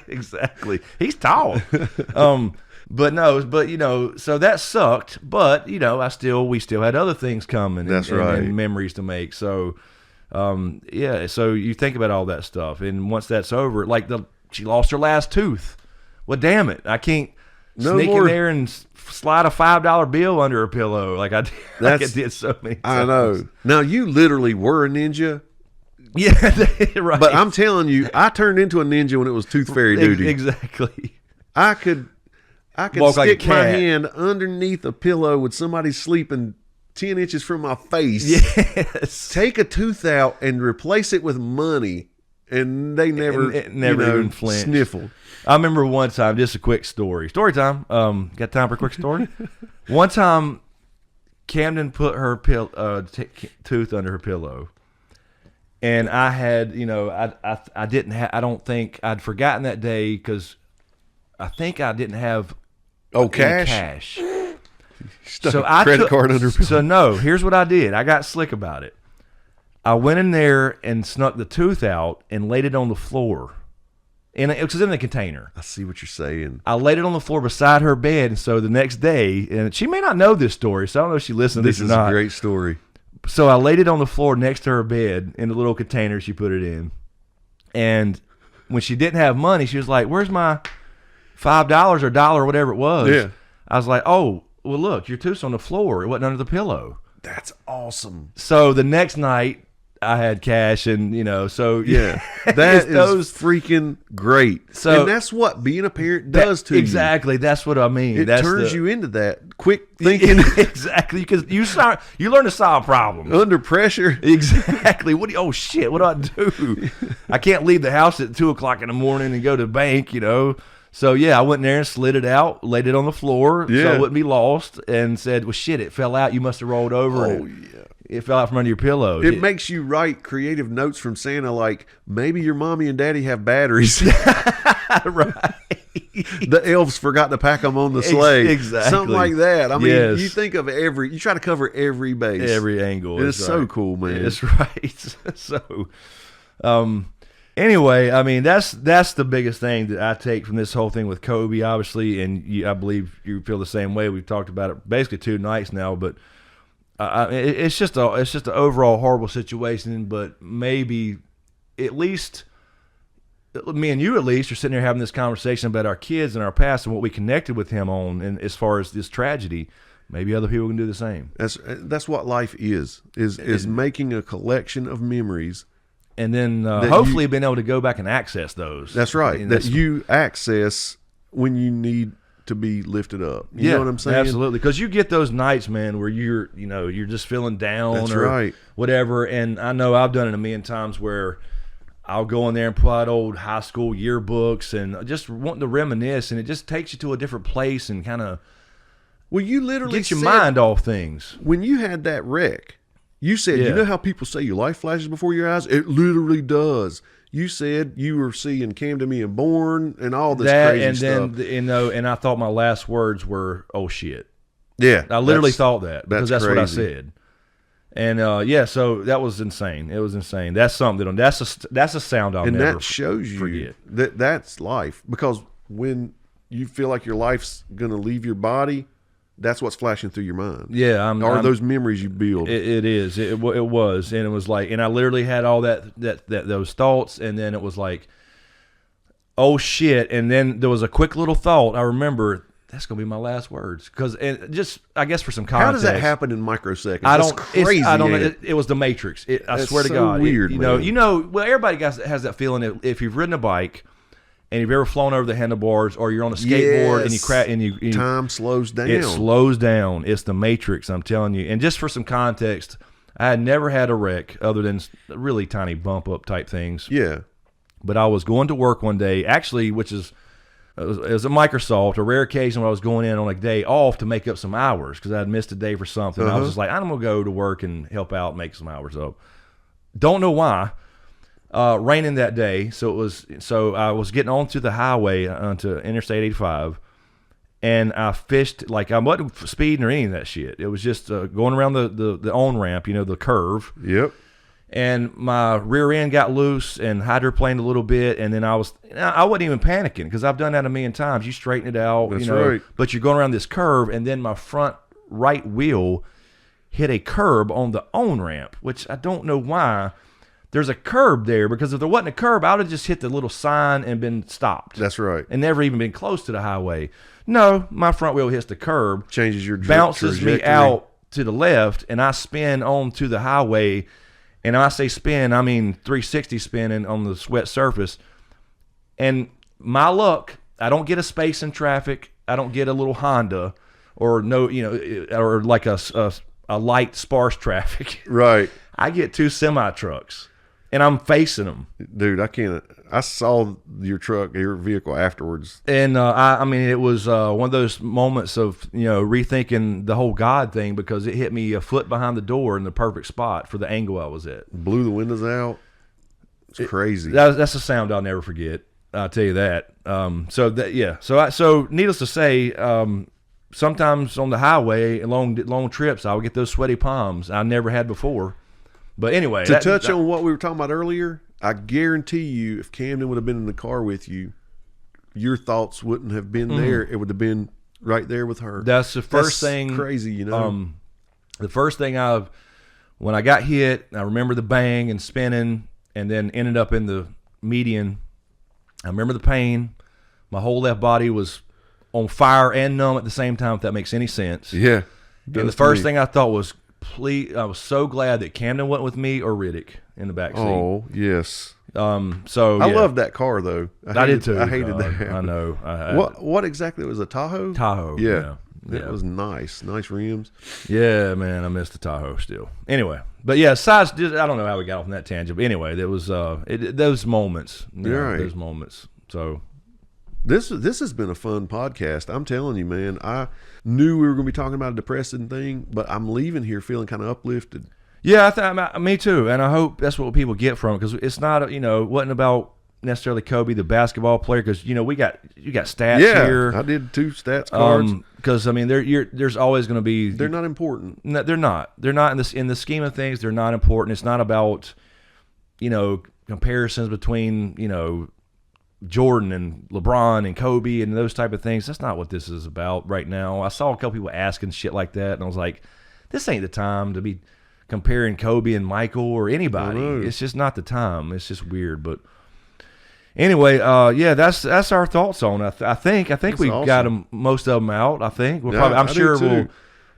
[SPEAKER 3] Exactly. He's tall. So that sucked. But we still had other things coming.
[SPEAKER 4] That's right.
[SPEAKER 3] And memories to make. So. So you think about all that stuff, and once that's over, like she lost her last tooth. Well, damn it, I can't sneak in there and slide a $5 bill under her pillow like I did so many times.
[SPEAKER 4] I know. Now you literally were a ninja.
[SPEAKER 3] Yeah, right.
[SPEAKER 4] But I'm telling you, I turned into a ninja when it was Tooth Fairy duty.
[SPEAKER 3] Exactly.
[SPEAKER 4] I could
[SPEAKER 3] Walk
[SPEAKER 4] stick
[SPEAKER 3] like a
[SPEAKER 4] my
[SPEAKER 3] cat.
[SPEAKER 4] hand underneath a pillow with somebody sleeping 10 inches from my face.
[SPEAKER 3] Yes.
[SPEAKER 4] Take a tooth out and replace it with money, and they never
[SPEAKER 3] even flinched.
[SPEAKER 4] sniffled.
[SPEAKER 3] I remember one time, just a quick story. Story time. Got time for a quick story? One time, Camden put her tooth under her pillow, and I had, I don't think I'd forgotten that day, because I think I didn't have any cash. So I
[SPEAKER 4] credit card under pillow.
[SPEAKER 3] So no, here's what I did. I got slick about it. I went in there and snuck the tooth out and laid it on the floor. And it was in the container.
[SPEAKER 4] I see what you're saying.
[SPEAKER 3] I laid it on the floor beside her bed, and so the next day, and she may not know this story, so I don't know if she listened to this or not.
[SPEAKER 4] This is a great story.
[SPEAKER 3] So I laid it on the floor next to her bed in the little container she put it in. And when she didn't have money, she was like, "Where's my $5 or $1 or whatever it was?"
[SPEAKER 4] Yeah.
[SPEAKER 3] I was like, "Oh, well, look, your tooth's on the floor. It wasn't under the pillow."
[SPEAKER 4] That's awesome.
[SPEAKER 3] So the next night, I had cash, and so
[SPEAKER 4] Yeah, that is freaking great.
[SPEAKER 3] So,
[SPEAKER 4] and that's what being a parent does to you.
[SPEAKER 3] Exactly, that's what I mean.
[SPEAKER 4] It
[SPEAKER 3] That's
[SPEAKER 4] turns you into that quick thinking.
[SPEAKER 3] Exactly, because you learn to solve problems
[SPEAKER 4] Under pressure.
[SPEAKER 3] Exactly. Oh shit, what do I do? I can't leave the house at 2:00 in the morning and go to the bank, So yeah, I went in there and slid it out, laid it on the floor so it wouldn't be lost, and said, "Well, shit, it fell out. You must have rolled over."
[SPEAKER 4] Oh,
[SPEAKER 3] and it fell out from under your pillow.
[SPEAKER 4] It makes you write creative notes from Santa, like maybe your mommy and daddy have batteries.
[SPEAKER 3] Right.
[SPEAKER 4] The elves forgot to pack them on the sleigh.
[SPEAKER 3] Exactly.
[SPEAKER 4] Something like that. I mean,
[SPEAKER 3] Yes.
[SPEAKER 4] you think of you try to cover every base.
[SPEAKER 3] Every angle.
[SPEAKER 4] And it's
[SPEAKER 3] is
[SPEAKER 4] so
[SPEAKER 3] right.
[SPEAKER 4] cool, man.
[SPEAKER 3] It's right. So, anyway, I mean, that's the biggest thing that I take from this whole thing with Kobe, obviously, and I believe you feel the same way. We've talked about it basically 2 nights now, but it's just an overall horrible situation. But maybe at least me and you at least are sitting here having this conversation about our kids and our past and what we connected with him on, and as far as this tragedy. Maybe other people can do the same.
[SPEAKER 4] That's what life is making a collection of memories
[SPEAKER 3] and then hopefully being able to go back and access those.
[SPEAKER 4] That's right.
[SPEAKER 3] And
[SPEAKER 4] That you access when you need to be lifted up. You know what I'm saying?
[SPEAKER 3] Absolutely. Because you get those nights, man, where you're just feeling down
[SPEAKER 4] That's
[SPEAKER 3] or
[SPEAKER 4] right.
[SPEAKER 3] whatever. And I know I've done it a million times where I'll go in there and pull out old high school yearbooks and just wanting to reminisce, and it just takes you to a different place and kind of
[SPEAKER 4] you literally
[SPEAKER 3] gets your
[SPEAKER 4] said,
[SPEAKER 3] mind off things.
[SPEAKER 4] when you had that wreck, you said,
[SPEAKER 3] Yeah.
[SPEAKER 4] you know how people say your life flashes before your eyes? It literally does. You said you were seeing Camden being born and all this
[SPEAKER 3] That
[SPEAKER 4] crazy
[SPEAKER 3] and
[SPEAKER 4] stuff.
[SPEAKER 3] then and I thought my last words were, "Oh shit."
[SPEAKER 4] Yeah.
[SPEAKER 3] I literally thought that because that's what I
[SPEAKER 4] crazy.
[SPEAKER 3] said. And so that was insane. It was insane. That's something that's a sound I'll
[SPEAKER 4] And
[SPEAKER 3] never
[SPEAKER 4] that shows you
[SPEAKER 3] forget.
[SPEAKER 4] that's life. Because when you feel like your life's going to leave your body, that's what's flashing through your mind.
[SPEAKER 3] Yeah,
[SPEAKER 4] those memories you build.
[SPEAKER 3] It is. It was, and it was like, and I literally had all those thoughts, and then it was like, oh shit, and then there was a quick little thought. I remember that's gonna be my last words because, and just I guess for some context,
[SPEAKER 4] How does that happen in microseconds?
[SPEAKER 3] I
[SPEAKER 4] That's
[SPEAKER 3] don't.
[SPEAKER 4] crazy.
[SPEAKER 3] I don't know.
[SPEAKER 4] ain't it?
[SPEAKER 3] It was the Matrix. I
[SPEAKER 4] That's
[SPEAKER 3] swear to
[SPEAKER 4] so
[SPEAKER 3] God,
[SPEAKER 4] weird, man.
[SPEAKER 3] You know. Well, everybody has that feeling. If you've ridden a bike and you've ever flown over the handlebars, or you're on a skateboard and you
[SPEAKER 4] Yes.
[SPEAKER 3] crash and you
[SPEAKER 4] Time slows down.
[SPEAKER 3] it slows down. It's the Matrix, I'm telling you. And just for some context, I had never had a wreck other than really tiny bump up type things.
[SPEAKER 4] Yeah.
[SPEAKER 3] But I was going to work one day, actually, which is it was a Microsoft, a rare occasion where I was going in on a day off to make up some hours because I had missed a day for something. I was just like, I'm going to go to work and help out and make some hours up. Don't know why. Raining that day, so I was getting onto the highway onto Interstate 85, and I fished like I wasn't speeding or any of that shit. It was just going around the on ramp, the curve,
[SPEAKER 4] Yep.
[SPEAKER 3] and my rear end got loose and hydroplaned a little bit, and then I wasn't even panicking because I've done that a million times. You straighten it out,
[SPEAKER 4] That's right.
[SPEAKER 3] but you're going around this curve, and then my front right wheel hit a curb on the on ramp, which I don't know why. There's a curb there because if there wasn't a curb, I would have just hit the little sign and been stopped.
[SPEAKER 4] That's right.
[SPEAKER 3] And never even been close to the highway. No, my front wheel hits the curb,
[SPEAKER 4] Changes your
[SPEAKER 3] bounces me
[SPEAKER 4] trajectory.
[SPEAKER 3] out to the left, and I spin onto the highway. And when I say spin, I mean 360 spinning on the wet surface. And my luck, I don't get a space in traffic. I don't get a little Honda or or like a light sparse traffic.
[SPEAKER 4] Right.
[SPEAKER 3] I get two semi trucks, and I'm facing them.
[SPEAKER 4] Dude, I can't. I saw your vehicle afterwards.
[SPEAKER 3] And I mean, it was one of those moments of rethinking the whole God thing because it hit me a foot behind the door in the perfect spot for the angle I was at.
[SPEAKER 4] Blew the windows out. It's crazy.
[SPEAKER 3] That's a sound I'll never forget. I'll tell you that. So needless to say, sometimes on the highway, long trips, I would get those sweaty palms I never had before. But anyway,
[SPEAKER 4] To touch on what we were talking about earlier, I guarantee you, if Camden would have been in the car with you, your thoughts wouldn't have been there. It would have been right there with her.
[SPEAKER 3] That's the first
[SPEAKER 4] That's
[SPEAKER 3] thing.
[SPEAKER 4] crazy,
[SPEAKER 3] The first thing when I got hit, I remember the bang and spinning, and then ended up in the median. I remember the pain. My whole left body was on fire and numb at the same time, if that makes any sense.
[SPEAKER 4] Yeah.
[SPEAKER 3] And the first thing I thought was, I was so glad that Camden went with me or Riddick in the back seat.
[SPEAKER 4] Oh, yes.
[SPEAKER 3] So
[SPEAKER 4] I
[SPEAKER 3] yeah.
[SPEAKER 4] loved that car, though.
[SPEAKER 3] I did too.
[SPEAKER 4] I hated
[SPEAKER 3] God,
[SPEAKER 4] that.
[SPEAKER 3] I know.
[SPEAKER 4] What exactly? It was a Tahoe?
[SPEAKER 3] Tahoe?
[SPEAKER 4] Yeah.
[SPEAKER 3] Yeah.
[SPEAKER 4] It was nice. Nice rims.
[SPEAKER 3] Yeah, man, I miss the Tahoe still. Anyway, but yeah, I don't know how we got off on that tangent, but anyway, there was those moments.
[SPEAKER 4] Right.
[SPEAKER 3] Those moments. So
[SPEAKER 4] This has been a fun podcast. I'm telling you, man. I knew we were going to be talking about a depressing thing, but I'm leaving here feeling kind of uplifted.
[SPEAKER 3] yeah, me too, and I hope that's what people get from it because it's not it wasn't about necessarily Kobe the basketball player because you got stats here.
[SPEAKER 4] I did 2 stats cards.
[SPEAKER 3] Because I mean, there's always going to be.
[SPEAKER 4] They're not important.
[SPEAKER 3] No, they're not. They're not in the scheme of things. They're not important. It's not about comparisons between Jordan and LeBron and Kobe and those type of things. That's not what this is about right now. I saw a couple people asking shit like that, and I was like, this ain't the time to be comparing Kobe and Michael or anybody. It's just not the time. It's just weird, but. Anyway, that's our thoughts on it. I think we
[SPEAKER 4] awesome.
[SPEAKER 3] got them, most of them out. I think
[SPEAKER 4] Yeah,
[SPEAKER 3] I'm
[SPEAKER 4] I do
[SPEAKER 3] sure
[SPEAKER 4] too.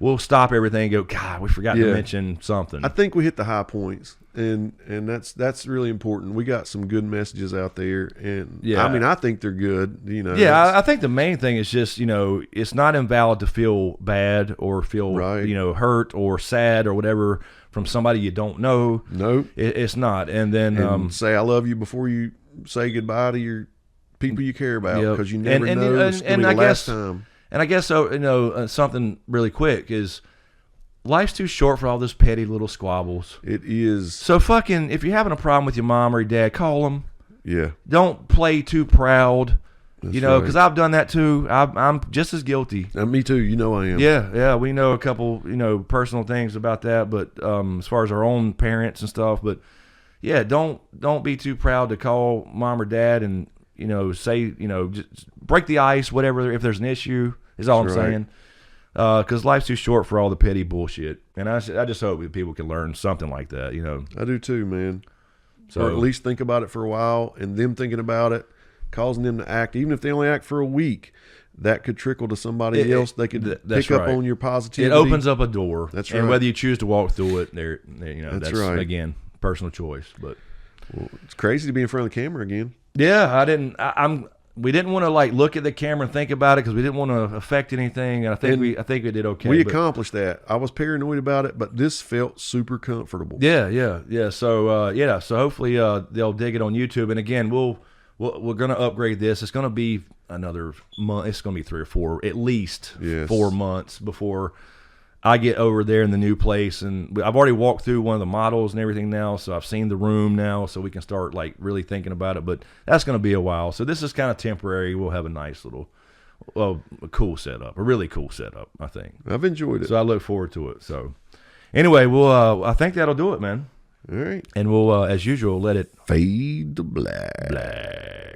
[SPEAKER 3] we'll stop everything and go, God, we forgot to mention something.
[SPEAKER 4] I think we hit the high points, and that's really important. We got some good messages out there, and I mean, I think they're good. You know,
[SPEAKER 3] I think the main thing is just, you know, it's not invalid to feel bad or feel you know, hurt or sad or whatever from somebody you don't know.
[SPEAKER 4] No,
[SPEAKER 3] it's not. And then
[SPEAKER 4] say I love you before you say goodbye to your people you care about, because you never know it's going to be the last time.
[SPEAKER 3] And I guess, so, you know, something really quick is life's too short for all those petty little squabbles.
[SPEAKER 4] It is.
[SPEAKER 3] So fucking, if you're having a problem with your mom or your dad, call them.
[SPEAKER 4] Yeah.
[SPEAKER 3] Don't play too proud.
[SPEAKER 4] That's
[SPEAKER 3] you know,
[SPEAKER 4] right.
[SPEAKER 3] because I've done that too. I'm just as guilty.
[SPEAKER 4] Me too. You know I am.
[SPEAKER 3] Yeah. We know a couple, you know, personal things about that, but as far as our own parents and stuff, but yeah, don't be too proud to call mom or dad and, you know, say, you know, just break the ice, whatever, if there's an issue, is all I'm saying. Because life's too short for all the petty bullshit. And I just hope that people can learn something like that, you know.
[SPEAKER 4] I do too, man.
[SPEAKER 3] So,
[SPEAKER 4] or at least think about it for a while, and them thinking about it, causing them to act, even if they only act for a week, that could trickle to somebody else. They could pick up on your positivity.
[SPEAKER 3] It opens up a door.
[SPEAKER 4] That's right.
[SPEAKER 3] And whether you choose to walk through it, you know, that's
[SPEAKER 4] right.
[SPEAKER 3] Again, personal choice. But
[SPEAKER 4] it's crazy to be in front of the camera again.
[SPEAKER 3] Yeah, we didn't want to like look at the camera and think about it because we didn't want to affect anything. And I think we did okay.
[SPEAKER 4] We accomplished that. I was paranoid about it, but this felt super comfortable.
[SPEAKER 3] Yeah. So so hopefully they'll dig it on YouTube. And again, we're gonna upgrade this. It's gonna be another month. It's gonna be 3 or 4, at least 4 months before I get over there in the new place. And I've already walked through one of the models and everything now, so I've seen the room now, so we can start like really thinking about it. But that's going to be a while. So this is kind of temporary. We'll have a nice little, a cool setup, a really cool setup, I think.
[SPEAKER 4] I've enjoyed it.
[SPEAKER 3] So I look forward to it. So anyway, I think that'll do it, man.
[SPEAKER 4] All right.
[SPEAKER 3] And we'll, as usual, let it
[SPEAKER 4] fade to black.
[SPEAKER 3] black.